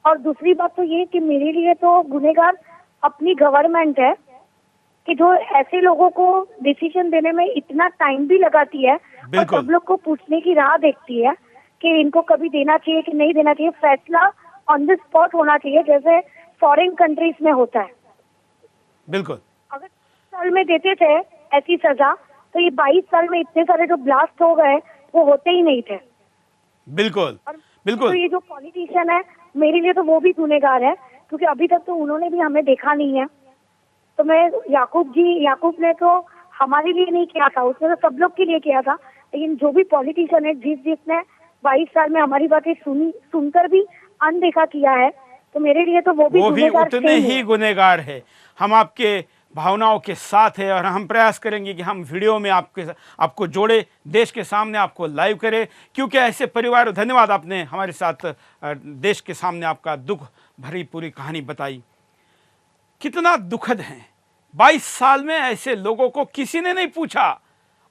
और दूसरी बात तो ये कि मेरे लिए तो गुनहगार अपनी गवर्नमेंट है कि जो ऐसे लोगों को डिसीजन देने में इतना टाइम भी लगाती है और सब लोग को पूछने की राह देखती है कि इनको कभी देना चाहिए कि नहीं देना चाहिए। फैसला ऑन द स्पॉट होना चाहिए, जैसे फॉरेन कंट्रीज में होता है। बिल्कुल, अगर 20 साल में देते थे ऐसी सजा तो ये 22 साल में इतने सारे जो ब्लास्ट हो गए वो होते ही नहीं थे। बिल्कुल बिल्कुल। तो ये जो पॉलिटिशियन है मेरे लिए तो वो भी गुनहगार है, क्योंकि अभी तक तो उन्होंने भी हमें देखा नहीं है। तो मैं याकूब ने तो हमारे लिए नहीं किया था, उसने तो सब लोग के लिए किया था। लेकिन जो भी पॉलिटिशियन है, जिसने 22 साल में हमारी बातें सुनकर भी अनदेखा किया है, तो मेरे लिए तो वो भी उतने ही गुनहगार है। हम आपके भावनाओं के साथ है और हम प्रयास करेंगे कि हम वीडियो में आपको जोड़े, देश के सामने आपको लाइव करें, क्योंकि ऐसे परिवार, धन्यवाद आपने हमारे साथ देश के सामने आपका दुख भरी पूरी कहानी बताई। कितना दुखद है, 22 साल में ऐसे लोगों को किसी ने नहीं पूछा।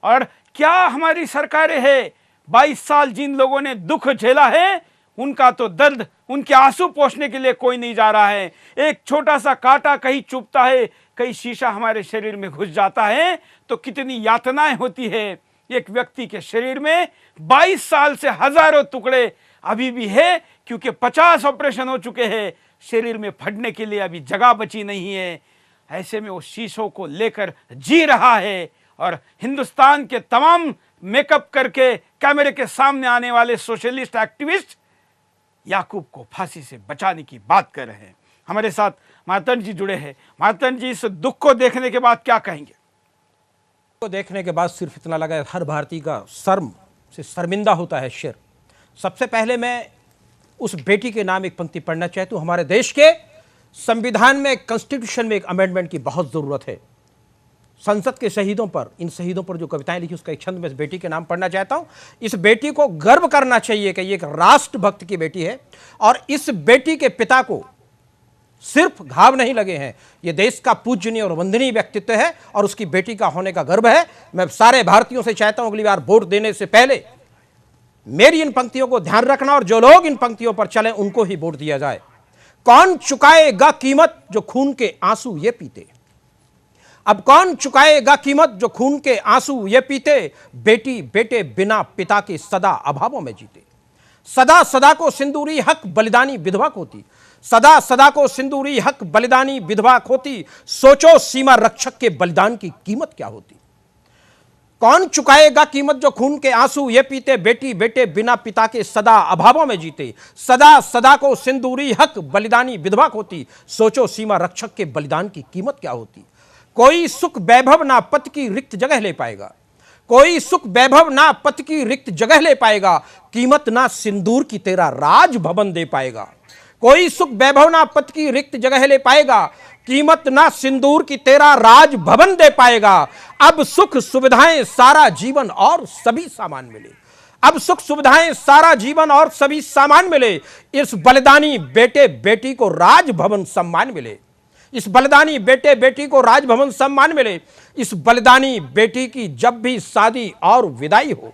और क्या हमारी सरकारें हैं, 22 साल जिन लोगों ने दुख झेला है उनका तो दर्द, उनके आंसू पोंछने के लिए कोई नहीं जा रहा है। एक छोटा सा कांटा कहीं चुभता है, कहीं शीशा हमारे शरीर में घुस जाता है तो कितनी यातनाएं होती है। एक व्यक्ति के शरीर में 22 साल से हजारों टुकड़े अभी भी है, क्योंकि 50 ऑपरेशन हो चुके हैं, शरीर में फटने के लिए अभी जगह बची नहीं है। ऐसे में वो शीशों को लेकर जी रहा है और हिंदुस्तान के तमाम मेकअप करके कैमरे के सामने आने वाले सोशलिस्ट एक्टिविस्ट याकूब को फांसी से बचाने की बात कर रहे हैं। हमारे साथ मातन जी जुड़े हैं। मातन जी, इस दुख को देखने के बाद क्या कहेंगे? को देखने के बाद सिर्फ इतना लगा, हर भारतीय का शर्म से शर्मिंदा होता है शेर। सबसे पहले मैं उस बेटी के नाम एक पंक्ति पढ़ना चाहता हूं। हमारे देश के संविधान में, कॉन्स्टिट्यूशन में एक अमेंडमेंट की बहुत जरूरत है। संसद के शहीदों पर, इन शहीदों पर जो कविताएं लिखी, उसका एक छंद में इस बेटी के नाम पढ़ना चाहता हूं। इस बेटी को गर्व करना चाहिए कि ये एक राष्ट्रभक्त की बेटी है और इस बेटी के पिता को सिर्फ घाव नहीं लगे हैं, ये देश का पूजनीय और वंदनीय व्यक्तित्व है और उसकी बेटी का होने का गर्व है। मैं सारे भारतीयों से चाहता हूं अगली बार वोट देने से पहले मेरी इन पंक्तियों को ध्यान रखना और जो लोग इन पंक्तियों पर चले उनको ही वोट दिया जाए। कौन चुकाएगा कीमत जो खून के आंसू ये पीते, अब कौन चुकाएगा कीमत जो खून के आंसू ये पीते, बेटी बेटे बिना पिता के सदा अभावों में जीते। सदा सदा को सिंदूरी हक बलिदानी विधवा खोती, सदा सदा को सिंदूरी हक बलिदानी विधवा खोती, सोचो सीमा रक्षक के बलिदान की कीमत क्या होती। कौन चुकाएगा कीमत जो खून के आंसू ये पीते, बेटी बेटे बिना पिता के सदा अभावों में जीते। सदा सदा को सिंदूरी हक बलिदानी विधवा खोती, सोचो सीमा रक्षक के बलिदान की कीमत क्या होती। कोई सुख वैभव ना पति की रिक्त जगह ले पाएगा, कोई सुख वैभव ना पति की रिक्त जगह ले पाएगा, कीमत ना सिंदूर की तेरा राज भवन दे पाएगा। कोई सुख वैभव ना पति की रिक्त जगह ले पाएगा, कीमत ना सिंदूर की तेरा राज भवन दे पाएगा। अब सुख सुविधाएं सारा जीवन और सभी सामान मिले, अब सुख सुविधाएं सारा जीवन और सभी सामान मिले, इस बलिदानी बेटे बेटी को राज भवन सम्मान मिले। इस बलिदानी बेटे बेटी को राजभवन सम्मान मिले। इस बलिदानी बेटी की जब भी शादी और विदाई हो,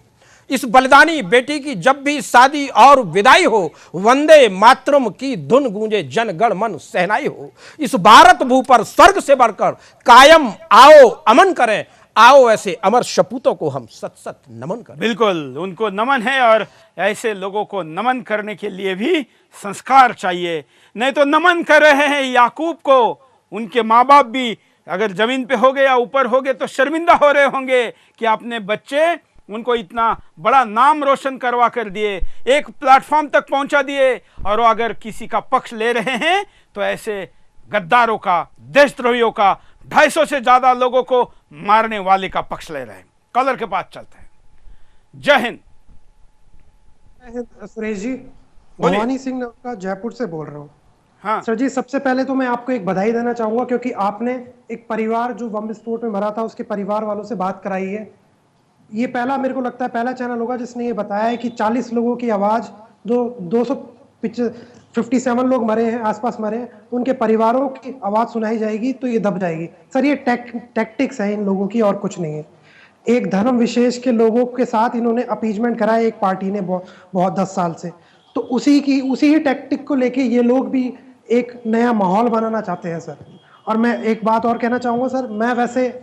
इस बलिदानी बेटी की जब भी शादी और विदाई हो, वंदे मातरम की धुन गूंजे जन गण मन सहनाई हो। इस भारत भू पर स्वर्ग से बढ़कर कायम आओ अमन करें, आओ ऐसे अमर सपूतों को हम सत सत नमन करें। बिल्कुल, उनको नमन है और ऐसे लोगों को नमन करने के लिए भी संस्कार चाहिए। नहीं तो नमन कर रहे हैं याकूब को, उनके माँ बाप भी अगर जमीन पे हो गए या ऊपर हो गए तो शर्मिंदा हो रहे होंगे कि अपने बच्चे उनको इतना बड़ा नाम रोशन करवा कर दिए, एक प्लेटफॉर्म तक पहुंचा दिए, और वो अगर किसी का पक्ष ले रहे हैं तो ऐसे गद्दारों का, देशद्रोहियों का, 250 से ज्यादा लोगों को मारने वाले का पक्ष ले रहे हैं। कलर के पास चलते हैं। जय हिंद। सुरेश जी, बोलिए। भवानी सिंह का जयपुर से बोल रहा हूँ। हाँ सर जी, सबसे पहले तो मैं आपको एक बधाई देना चाहूंगा क्योंकि आपने एक परिवार जो बम विस्फोट में मरा था उसके परिवार वालों से बात कराई है। ये पहला, मेरे को लगता है पहला चैनल होगा जिसने ये बताया है कि 40 लोगों की आवाज, जो 257 लोग मरे हैं, आसपास मरे हैं, उनके परिवारों की आवाज सुनाई जाएगी तो ये दब जाएगी। सर, ये टैक्टिक्स है इन लोगों की और कुछ नहीं है। एक धर्म विशेष के लोगों के साथ इन्होंने अपीजमेंट कराया एक पार्टी ने बहुत 10 साल से, तो उसी ही टैक्टिक को लेके ये लोग भी एक नया माहौल बनाना चाहते हैं सर। और मैं एक बात और कहना चाहूँगा सर, मैं वैसे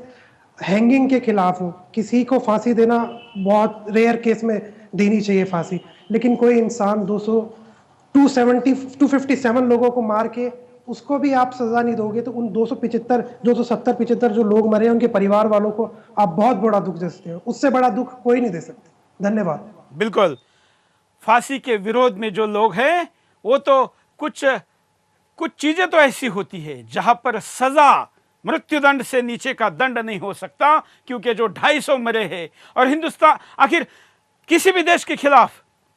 हैंगिंग के खिलाफ हूँ। किसी को फांसी देना बहुत रेयर केस में देनी चाहिए फांसी, लेकिन कोई इंसान 257 लोगों को मार के उसको भी आप सजा नहीं दोगे तो उन 270-75 जो लोग मरे हैं उनके परिवार वालों को आप बहुत बड़ा दुख दे सकते हो। उससे बड़ा दुख कोई नहीं दे सकते। धन्यवाद। बिल्कुल, फांसी के विरोध में जो लोग हैं वो तो कुछ चीजें तो ऐसी होती है जहां पर सजा मृत्युदंड से नीचे का दंड नहीं हो सकता, क्योंकि जो 250 मरे हैं। और हिंदुस्तान, आखिर किसी भी देश के खिलाफ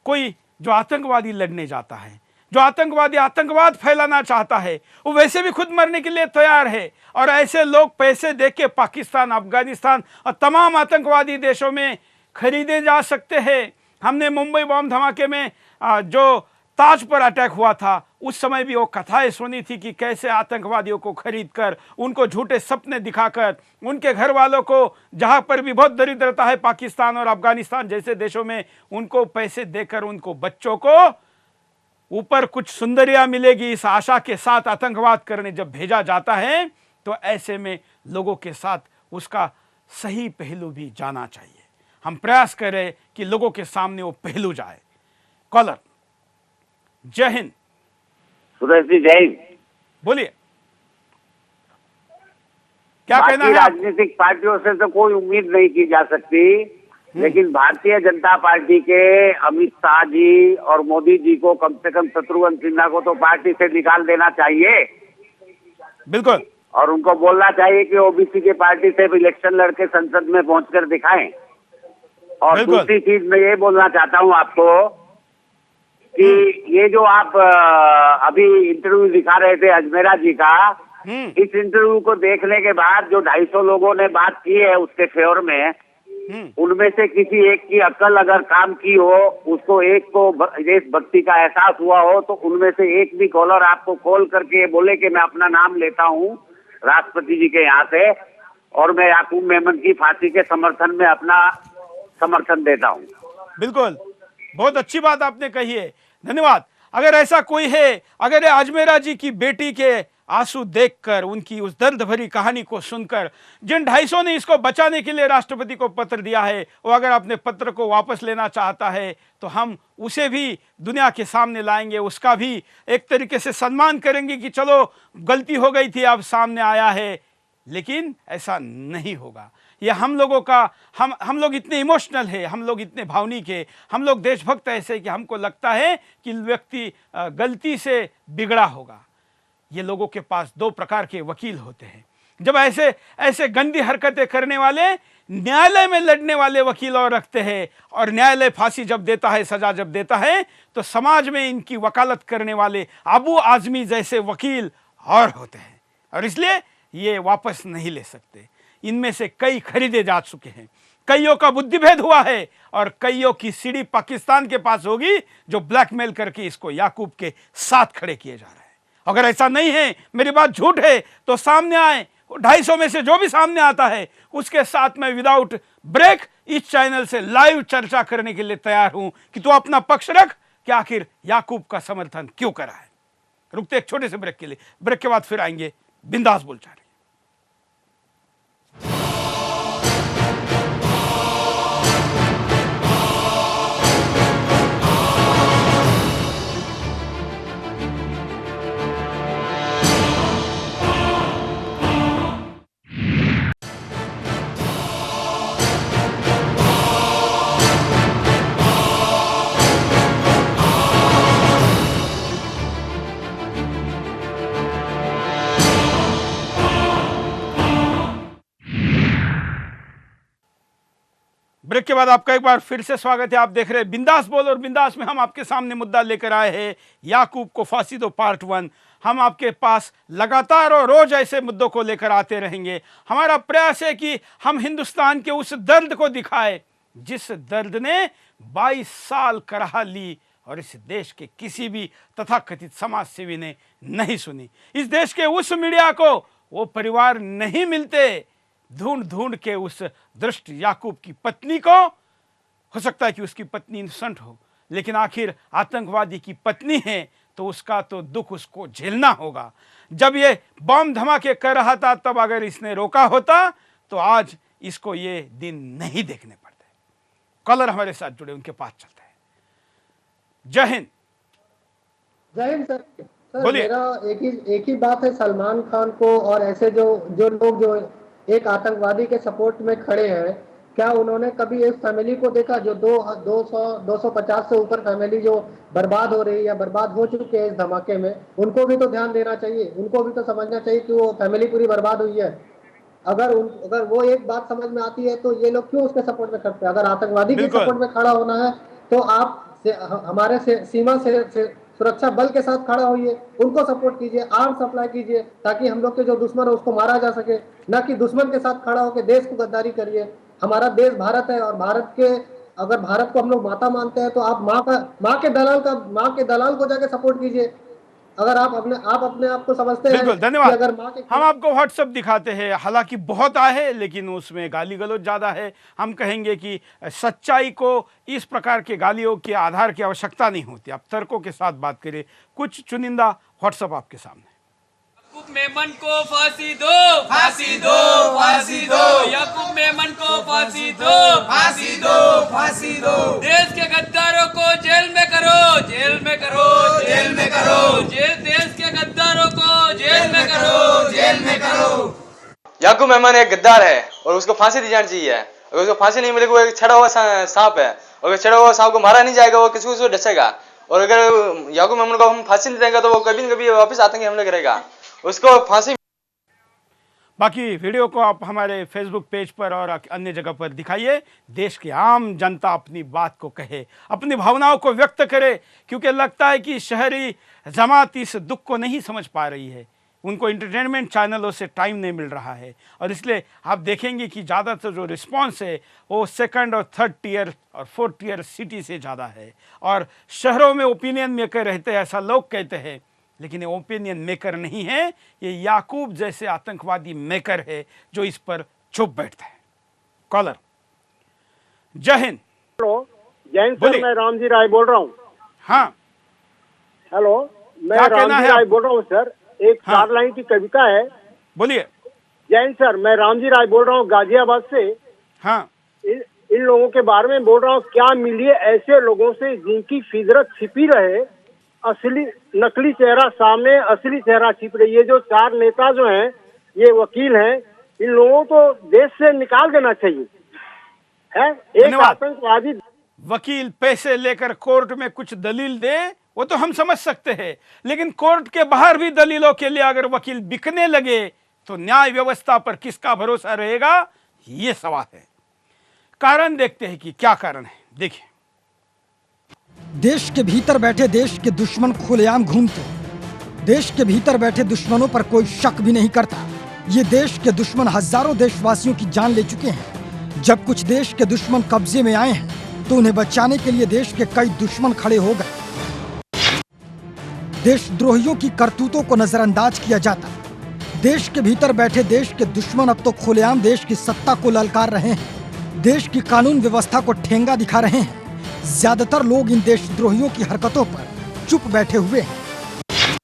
कोई जो आतंकवादी लड़ने जाता है जो आतंकवादी आतंकवाद फैलाना चाहता है वो वैसे भी खुद मरने के लिए तैयार है। और ऐसे लोग पैसे दे के पाकिस्तान, अफगानिस्तान और तमाम आतंकवादी देशों में खरीदे जा सकते हैं। हमने मुंबई बम धमाके में जो ताज पर अटैक हुआ था उस समय भी वो कथाएं सुनी थी कि कैसे आतंकवादियों को खरीदकर, उनको झूठे सपने दिखाकर, उनके घर वालों को जहां पर भी बहुत दरिद्रता है पाकिस्तान और अफगानिस्तान जैसे देशों में, उनको पैसे देकर उनको बच्चों को ऊपर कुछ सुंदरियां मिलेगी इस आशा के साथ आतंकवाद करने जब भेजा जाता है तो ऐसे में लोगों के साथ उसका सही पहलू भी जाना चाहिए। हम प्रयास करें कि लोगों के सामने वो पहलू जाए। कॉलर, जय हिंद। सुरेश जी जय हिंद। बोलिए, क्या कहना है? राजनीतिक पार्टियों से तो कोई उम्मीद नहीं की जा सकती, लेकिन भारतीय जनता पार्टी के अमित शाह जी और मोदी जी को कम से कम शत्रुघ्न सिन्हा को तो पार्टी से निकाल देना चाहिए। बिल्कुल। और उनको बोलना चाहिए कि ओबीसी के पार्टी से इलेक्शन लड़के संसद में पहुंचकर दिखाएं। और दूसरी चीज मैं ये बोलना चाहता हूं आपको कि ये जो आप अभी इंटरव्यू दिखा रहे थे अजमेरा जी का, इस इंटरव्यू को देखने के बाद जो 250 लोगों ने बात की है उसके फेवर में, उनमें से किसी एक की अक्ल अगर काम की हो, उसको एक को देशभक्ति का एहसास हुआ हो, तो उनमें से एक भी कॉलर आपको कॉल करके बोले कि मैं अपना नाम लेता हूं राष्ट्रपति जी के यहाँ से और मैं याकूब मेमन की फांसी के समर्थन में अपना समर्थन देता हूं। बिल्कुल, बहुत अच्छी बात आपने कही है, धन्यवाद। अगर ऐसा कोई है, अगर अजमेरा जी की बेटी के आंसू देखकर, उनकी उस दर्द भरी कहानी को सुनकर, जिन 250 ने इसको बचाने के लिए राष्ट्रपति को पत्र दिया है, वो अगर अपने पत्र को वापस लेना चाहता है तो हम उसे भी दुनिया के सामने लाएंगे, उसका भी एक तरीके से सम्मान करेंगे कि चलो गलती हो गई थी, अब सामने आया है। लेकिन ऐसा नहीं होगा। ये हम लोगों का, हम लोग इतने इमोशनल है, हम लोग इतने भावनिक है, हम लोग देशभक्त ऐसे कि हमको लगता है कि व्यक्ति गलती से बिगड़ा होगा। ये लोगों के पास 2 प्रकार के वकील होते हैं। जब ऐसे गंदी हरकतें करने वाले न्यायालय में लड़ने वाले वकील और रखते हैं, और न्यायालय फांसी जब देता है, सजा जब देता है, तो समाज में इनकी वकालत करने वाले अबू आजमी जैसे वकील और होते हैं, और इसलिए ये वापस नहीं ले सकते। इनमें से कई खरीदे जा चुके हैं, कईयों का बुद्धिभेद हुआ है, और कईयों की सीढ़ी पाकिस्तान के पास होगी जो ब्लैकमेल करके इसको याकूब के साथ खड़े किए जा रहे हैं। अगर ऐसा नहीं है, मेरी बात झूठ है, तो सामने आए। 250 में से जो भी सामने आता है उसके साथ मैं विदाउट ब्रेक इस चैनल से लाइव चर्चा करने के लिए तैयार हूं कि तू अपना पक्ष रख कि आखिर याकूब का समर्थन क्यों करा है। रुकते एक छोटे से ब्रेक के लिए, ब्रेक के बाद फिर आएंगे बिंदास बोलचाल। ब्रेक के बाद आपका एक बार फिर से स्वागत है। आप देख रहे हैं बिंदास बोल, और बिंदास में हम आपके सामने मुद्दा लेकर आए हैं याकूब को फांसी दो पार्ट 1। हम आपके पास लगातार और रोज ऐसे मुद्दों को लेकर आते रहेंगे। हमारा प्रयास है कि हम हिंदुस्तान के उस दर्द को दिखाए जिस दर्द ने 22 साल कराह ली और इस देश के किसी भी तथाकथित समाज सेवी ने नहीं सुनी। इस देश के उस मीडिया को वो परिवार नहीं मिलते ढूंढ ढूंढ के उस दुष्ट याकूब की पत्नी को। हो सकता है कि उसकी पत्नी इनोसेंट हो, लेकिन आखिर आतंकवादी की पत्नी है तो उसका तो दुख उसको झेलना होगा। जब ये बम धमाके कर रहा था तब अगर इसने रोका होता तो आज इसको ये दिन नहीं देखने पड़ते। कॉलर हमारे साथ जुड़े, उनके पास चलते हैं। जय हिंद। जय हिंद सर। बोलिए। मेरा एक ही बात है सलमान खान को और ऐसे जो लोग जो एक आतंकवादी के सपोर्ट में खड़े हैं, क्या उन्होंने कभी एक फैमिली को देखा जो 250 से ऊपर फैमिली जो बर्बाद हो रही है या बर्बाद हो चुके हैं इस धमाके में? उनको भी तो ध्यान देना चाहिए, उनको भी तो समझना चाहिए कि वो फैमिली पूरी बर्बाद हुई है। अगर वो एक बात समझ में आती है तो ये लोग क्यों उसके सपोर्ट में खड़ते हैं? अगर आतंकवादी के सपोर्ट में खड़ा होना है तो आप हमारे सीमा से सुरक्षा बल के साथ खड़ा होइए, उनको सपोर्ट कीजिए, आर्म सप्लाई कीजिए, ताकि हम लोग के जो दुश्मन है उसको मारा जा सके, न कि दुश्मन के साथ खड़ा होकर देश को गद्दारी करिए। हमारा देश भारत है, और भारत के अगर भारत को हम लोग माता मानते हैं तो आप माँ के दलाल को जाके सपोर्ट कीजिए। अगर आप अपने आप को समझते हैं बिल्कुल, कि धन्यवाद। अगर माँ के हम आपको व्हाट्सएप दिखाते हैं, हालांकि बहुत आए लेकिन उसमें गाली गलौज ज्यादा है। हम कहेंगे कि सच्चाई को इस प्रकार के गालियों के आधार की आवश्यकता नहीं होती, आप तर्कों के साथ बात करें। कुछ चुनिंदा व्हाट्सएप आपके सामने। याकूब मेमन को फांसी दो, फांसी दो, फांसी दो। याकूब मेमन को फांसी दो, फांसी दो, फांसी दो। देश के गद्दारों को जेल में करो, जेल में करो, जेल में करो। देश के गद्दारों को जेल में करो, जेल में करो। याकूब मेमन एक गद्दार है और उसको फांसी दी जानी चाहिए। अगर उसको फांसी नहीं मिलेगी, वो एक छड़ा हुआ सांप है, और छड़ा हुआ सांप को मारा नहीं जाएगा, वो किसी को डसेगा। और अगर याकूब मेमन को हम फांसी नहीं देंगे तो वो कभी न कभी वापस आतंकी हमले करेगा, उसको फांसी। बाकी वीडियो को आप हमारे फेसबुक पेज पर और अन्य जगह पर दिखाइए। देश की आम जनता अपनी बात को कहे, अपनी भावनाओं को व्यक्त करे, क्योंकि लगता है कि शहरी जमात इस दुख को नहीं समझ पा रही है। उनको इंटरटेनमेंट चैनलों से टाइम नहीं मिल रहा है, और इसलिए आप देखेंगे कि ज़्यादातर जो रिस्पांस है वो सेकंड और थर्ड टियर और फोर्थ टियर सिटी से ज़्यादा है। और शहरों में ओपिनियन मेकर रहते हैं, ऐसा लोग कहते हैं, लेकिन ये ओपिनियन मेकर नहीं है, ये याकूब जैसे आतंकवादी मेकर है जो इस पर चुप बैठता है। कॉलर, जय हिंद। हेलो, जैन सर, मैं रामजी राय बोल रहा हूँ। हाँ, हेलो, मैं रामजी राय बोल रहा हूँ सर। एक 4 लाइन की कविता है। बोलिए। जैन सर, मैं रामजी राय बोल रहा हूँ गाजियाबाद से। हाँ, इन लोगों के बारे में बोल रहा हूँ। क्या मिलिए ऐसे लोगों से जिनकी फितरत छिपी रहे, असली नकली चेहरा सामने, असली चेहरा छिप रही। ये जो 4 नेता जो हैं, ये वकील हैं, इन लोगों को देश से निकाल देना चाहिए। है एक आतंकवादी वकील पैसे लेकर कोर्ट में कुछ दलील दे, वो तो हम समझ सकते हैं, लेकिन कोर्ट के बाहर भी दलीलों के लिए अगर वकील बिकने लगे तो न्याय व्यवस्था पर किसका भरोसा रहेगा, ये सवाल है। कारण देखते हैं कि क्या कारण है। देखिए, देश के भीतर बैठे देश के दुश्मन खुलेआम घूमते, देश के भीतर बैठे दुश्मनों पर कोई शक भी नहीं करता। ये देश के दुश्मन हजारों देशवासियों की जान ले चुके हैं। जब कुछ देश के दुश्मन कब्जे में आए हैं तो उन्हें बचाने के लिए देश के कई दुश्मन खड़े हो गए। देशद्रोहियों की करतूतों को नजरअंदाज किया जाता। देश के भीतर बैठे देश के दुश्मन अब तो खुलेआम देश की सत्ता को ललकार रहे हैं, देश की कानून व्यवस्था को ठेंगा दिखा रहे हैं। ज्यादातर लोग इन देशद्रोहियों की हरकतों पर चुप बैठे हुए हैं।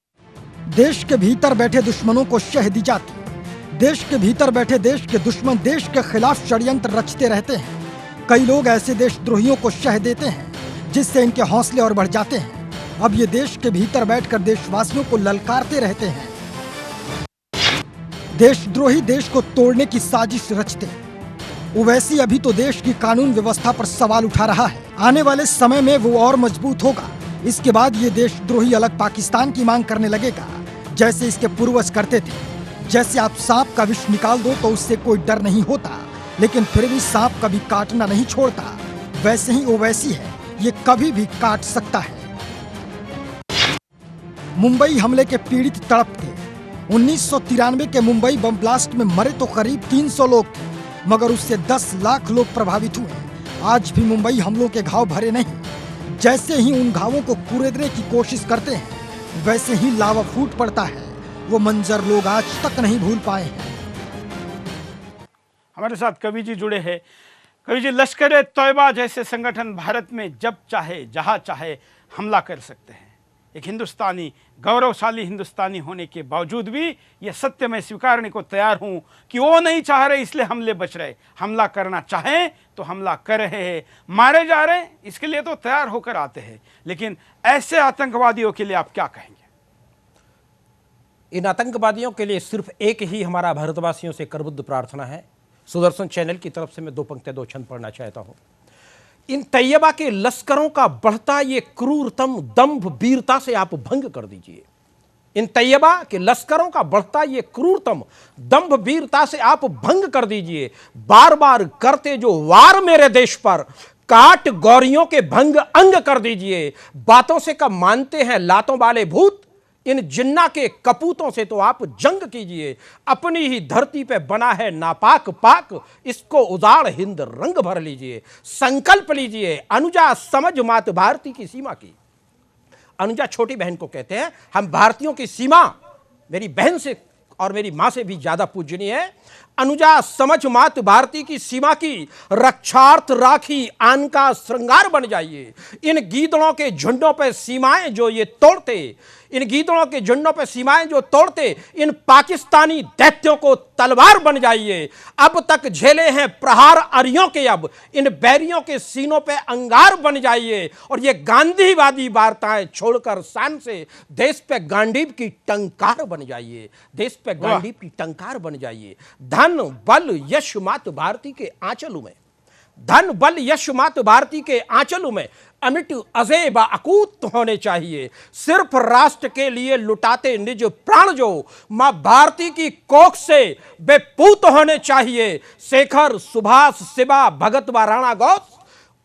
देश के भीतर बैठे दुश्मनों को शह दी जाती। देश के भीतर बैठे देश के दुश्मन देश के खिलाफ षड्यंत्र रचते रहते हैं। कई लोग ऐसे देशद्रोहियों को शह देते हैं जिससे इनके हौसले और बढ़ जाते हैं। अब ये देश के भीतर बैठकर देशवासियों को ललकारते रहते हैं। देशद्रोही देश को तोड़ने की साजिश रचते हैं। ओवैसी अभी तो देश की कानून व्यवस्था पर सवाल उठा रहा है। आने वाले समय में वो और मजबूत होगा। इसके बाद ये देशद्रोही अलग पाकिस्तान की मांग करने लगेगा, जैसे इसके पूर्वज करते थे। जैसे आप सांप का विष निकाल दो तो उससे कोई डर नहीं होता, लेकिन फिर भी सांप कभी काटना नहीं छोड़ता। वैसे ही ओवैसी है, ये कभी भी काट सकता है। मुंबई हमले के पीड़ित तड़प थे। 1993 के मुंबई बम ब्लास्ट में मरे तो करीब 300 लोग थे, मगर उससे 10 लाख लोग प्रभावित हुए। आज भी मुंबई हमलों के घाव भरे नहीं। जैसे ही उन घावों को कुरेदने की कोशिश करते हैं, वैसे ही लावा फूट पड़ता है। वो मंजर लोग आज तक नहीं भूल पाए हैं। हमारे साथ कवि जी जुड़े हैं। कवि जी, लश्कर तौयबा जैसे संगठन भारत में जब चाहे जहां चाहे हमला कर सकते हैं। एक हिंदुस्तानी, गौरवशाली हिंदुस्तानी होने के बावजूद भी ये सत्य मैं स्वीकारने को तैयार हूं कि वो नहीं चाह रहे इसलिए हमले बच रहे। हमला करना चाहें तो हमला कर रहे हैं, मारे जा रहे हैं इसके लिए तो तैयार होकर आते हैं। लेकिन ऐसे आतंकवादियों के लिए आप क्या कहेंगे? इन आतंकवादियों के लिए सिर्फ एक ही हमारा भारतवासियों से करबद्ध प्रार्थना है। सुदर्शन चैनल की तरफ से मैं 2 पंक्तियां 2 छंद पढ़ना चाहता हूं। इन तैयबा के लश्करों का बढ़ता ये क्रूरतम दंभ वीरता से आप भंग कर दीजिए। इन तैयबा के लश्करों का बढ़ता ये क्रूरतम दंभ वीरता से आप भंग कर दीजिए। बार बार करते जो वार मेरे देश पर, काट गौरियों के भंग अंग कर दीजिए। बातों से कब मानते हैं लातों वाले भूत, इन जिन्ना के कपूतों से तो आप जंग कीजिए। अपनी ही धरती पे बना है नापाक पाक, इसको उजाड़ हिंद रंग भर लीजिए। संकल्प लीजिए अनुजा समझ मात भारती की सीमा की। अनुजा छोटी बहन को कहते हैं, हम भारतीयों की सीमा मेरी बहन से और मेरी मां से भी ज्यादा पूजनीय है। अनुजा समझ मात भारती की सीमा की, रक्षार्थ राखी आन का श्रृंगार बन जाइए। इन गीदड़ों के झुंडों पर सीमाएं जो ये तोड़ते, इन गीदड़ों के झुंडों पर सीमाएं जो तोड़ते, इन पाकिस्तानी दैत्यों को तलवार बन जाइए। अब तक झेले हैं प्रहार अरियों के, अब इन बैरियों के सीनों पे अंगार बन जाइए। और ये गांधीवादी वार्ताएं छोड़कर शान से देश पे गांडीव की टंकार बन जाइए। देश पे गांडीव की टंकार बन जाइए। धन बल यश मात भारती के आंचलों में, धन बल यश मात भारती के आंचलों में अमिट अजय व अकूत होने चाहिए। सिर्फ राष्ट्र के लिए लुटाते निज प्राण जो, मां भारती की कोख से बेपूत होने चाहिए। शेखर सुभाष शिवा भगत व राणा घोष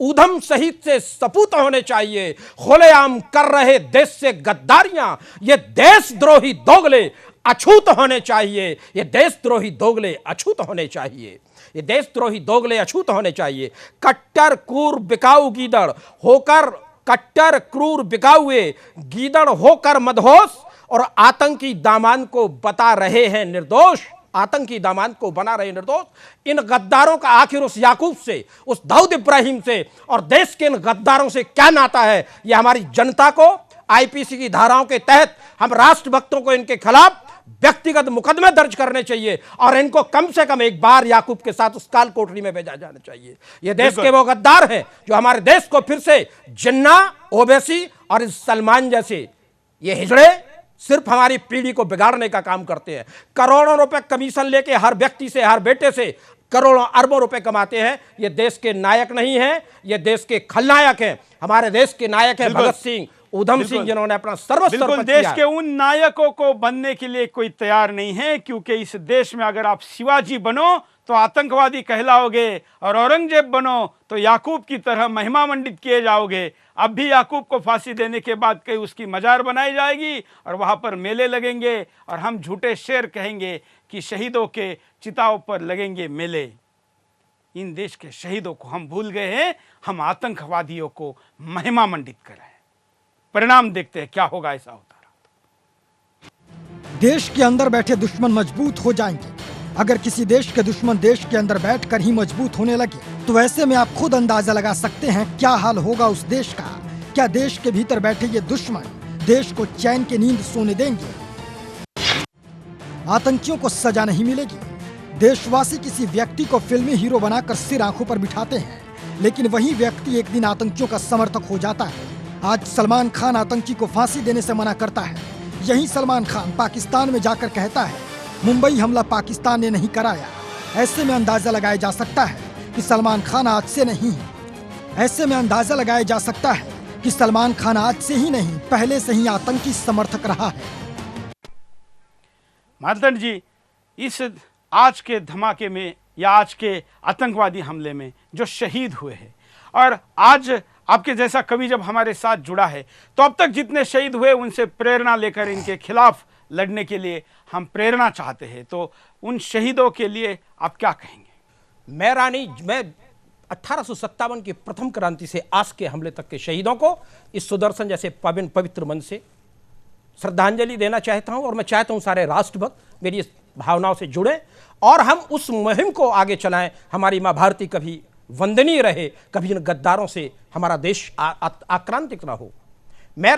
ऊधम सहित से सपूत होने चाहिए। खुलेआम कर रहे देश से गद्दारियां, ये देशद्रोही दोगले अछूत होने चाहिए। ये देशद्रोही दोगले अछूत होने चाहिए। ये देशद्रोही दोगले अछूत होने चाहिए। कट्टर क्रूर बिकाऊ गीदड़ होकर, कट्टर क्रूर बिकाऊए गीदड़ होकर मदहोश, और आतंकी दामान को बता रहे हैं निर्दोष। आतंकी दामान को बना रहे निर्दोष। इन गद्दारों का आखिर उस याकूब से, उस दाऊद इब्राहिम से और देश के इन गद्दारों से क्या नाता है? यह हमारी जनता को आईपीसी की धाराओं के तहत हम राष्ट्रभक्तों को इनके खिलाफ व्यक्तिगत मुकदमे दर्ज करने चाहिए और इनको कम से कम एक बार याकूब के साथ उस काल कोठरी में भेजा जाना चाहिए। ये देश के वो गद्दार हैं जो हमारे देश को फिर से जिन्ना, ओवैसी और इस सलमान जैसे ये हिजड़े सिर्फ हमारी पीढ़ी को बिगाड़ने का काम करते हैं। करोड़ों रुपए कमीशन लेके हर व्यक्ति से, हर बेटे से करोड़ों अरबों रुपए कमाते हैं। ये देश के नायक नहीं हैं, ये देश के खलनायक हैं। हमारे देश के नायक हैं भगत सिंह, ऊधम सिंह, जिन्होंने अपना सर्वस्व देश के उन नायकों को बनने के लिए कोई तैयार नहीं है, क्योंकि इस देश में अगर आप शिवाजी बनो तो आतंकवादी कहलाओगे और औरंगजेब बनो तो याकूब की तरह महिमा मंडित किए जाओगे। अब भी याकूब को फांसी देने के बाद कहीं उसकी मजार बनाई जाएगी और वहां पर मेले लगेंगे और हम झूठे शेर कहेंगे कि शहीदों के चिताओं पर लगेंगे मेले। इन देश के शहीदों को हम भूल गए हैं, हम आतंकवादियों को महिमा मंडित कर रहे हैं। परिणाम देखते हैं क्या होगा। ऐसा होता रहा देश के अंदर बैठे दुश्मन मजबूत हो जाएंगे। अगर किसी देश के दुश्मन देश के अंदर बैठकर ही मजबूत होने लगे तो ऐसे में आप खुद अंदाजा लगा सकते हैं क्या हाल होगा उस देश का। क्या देश के भीतर बैठे ये दुश्मन देश को चैन की नींद सोने देंगे? आतंकियों को सजा नहीं मिलेगी। देशवासी किसी व्यक्ति को फिल्मी हीरो बनाकर सिर आंखों पर बिठाते हैं, लेकिन वही व्यक्ति एक दिन आतंकियों का समर्थक हो जाता है। आज सलमान खान आतंकी को फांसी देने से मना करता है। यही सलमान खान पाकिस्तान में जाकर कहता है मुंबई हमला पाकिस्तान ने नहीं कराया। ऐसे में अंदाजा लगाया जा सकता है कि सलमान खान आज से नहीं, ऐसे में अंदाजा लगाया जा सकता है कि सलमान खान आज से ही नहीं पहले से ही आतंकी समर्थक रहा है। मालतन जी, इस आज के धमाके में या आज के आतंकवादी हमले में जो शहीद हुए हैं, और आज आपके जैसा कवि जब हमारे साथ जुड़ा है तो अब तक जितने शहीद हुए उनसे प्रेरणा लेकर इनके खिलाफ लड़ने के लिए हम प्रेरणा चाहते हैं। तो उन शहीदों के लिए आप क्या कहेंगे? मैं 1857 की प्रथम क्रांति से आज के हमले तक के शहीदों को इस सुदर्शन जैसे पवित्र मन से श्रद्धांजलि देना चाहता हूं, और मैं चाहता हूं सारे राष्ट्रभक्त मेरी इस भावनाओं से जुड़े और हम उस मुहिम को आगे चलाएं। हमारी मां भारती कभी वंदनीय रहे, कभी इन गद्दारों से हमारा देश आक्रांतिक ना हो। मैं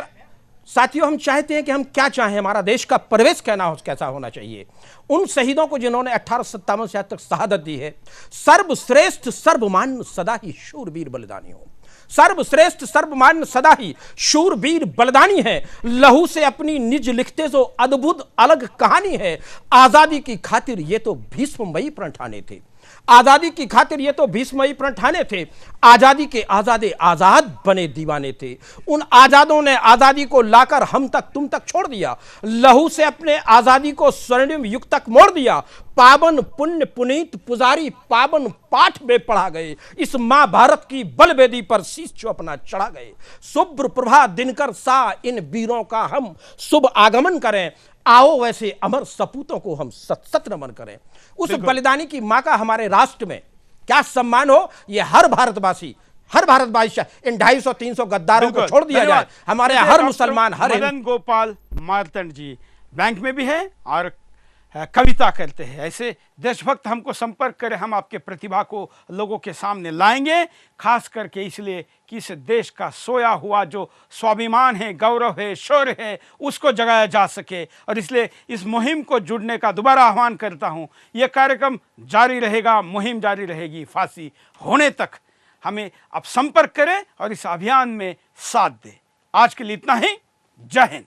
साथियों, हम चाहते हैं कि हम क्या चाहें, हमारा देश का परिवेश कैसा होना चाहिए। उन शहीदों को जिन्होंने 1857 से आज तक शहादत दी है, सर्वश्रेष्ठ सर्वमान्य सदा ही शूरवीर बलिदानी हो। सर्वश्रेष्ठ सर्वमान्य सदा ही शूरवीर बलिदानी है। लहू से अपनी निज लिखते जो अद्भुत अलग कहानी है। आजादी की खातिर ये तो भीष्म मई प्रण ठाने थे। आजादी की खातिर ये तो 20 मई प्रण ठाने थे, आजादी के आजादे आजाद बने दीवाने थे। उन आजादों ने आजादी को लाकर हम तक तुम तक छोड़ दिया, लहू से अपने आजादी को स्वर्णिम युग तक मोड़ दिया। पावन पुण्य पुनीत पुजारी पावन पाठ में पढ़ा गए, इस मां भारत की बलवेदी पर शीश जो अपना चढ़ा गए। शुभ्र प्रभा दिनकर सा इन वीरों का हम शुभ आगमन करें, आओ वैसे अमर सपूतों को हम सत सत नमन करें। उस बलिदानी की मां का हमारे राष्ट्र में क्या सम्मान हो, ये हर भारतवासी इन 250-300 गद्दारों को छोड़ दिया जाए। हमारे हर मुसलमान, हर मदन गोपाल मार्तंड जी बैंक में भी है और कविता करते हैं। ऐसे देशभक्त हमको संपर्क करें, हम आपके प्रतिभा को लोगों के सामने लाएंगे, खास करके इसलिए कि इस देश का सोया हुआ जो स्वाभिमान है, गौरव है, शौर्य है, उसको जगाया जा सके। और इसलिए इस मुहिम को जुड़ने का दोबारा आह्वान करता हूं। यह कार्यक्रम जारी रहेगा, मुहिम जारी रहेगी फांसी होने तक। हमें आप संपर्क करें और इस अभियान में साथ दें। आज के लिए इतना ही। जय हिंद।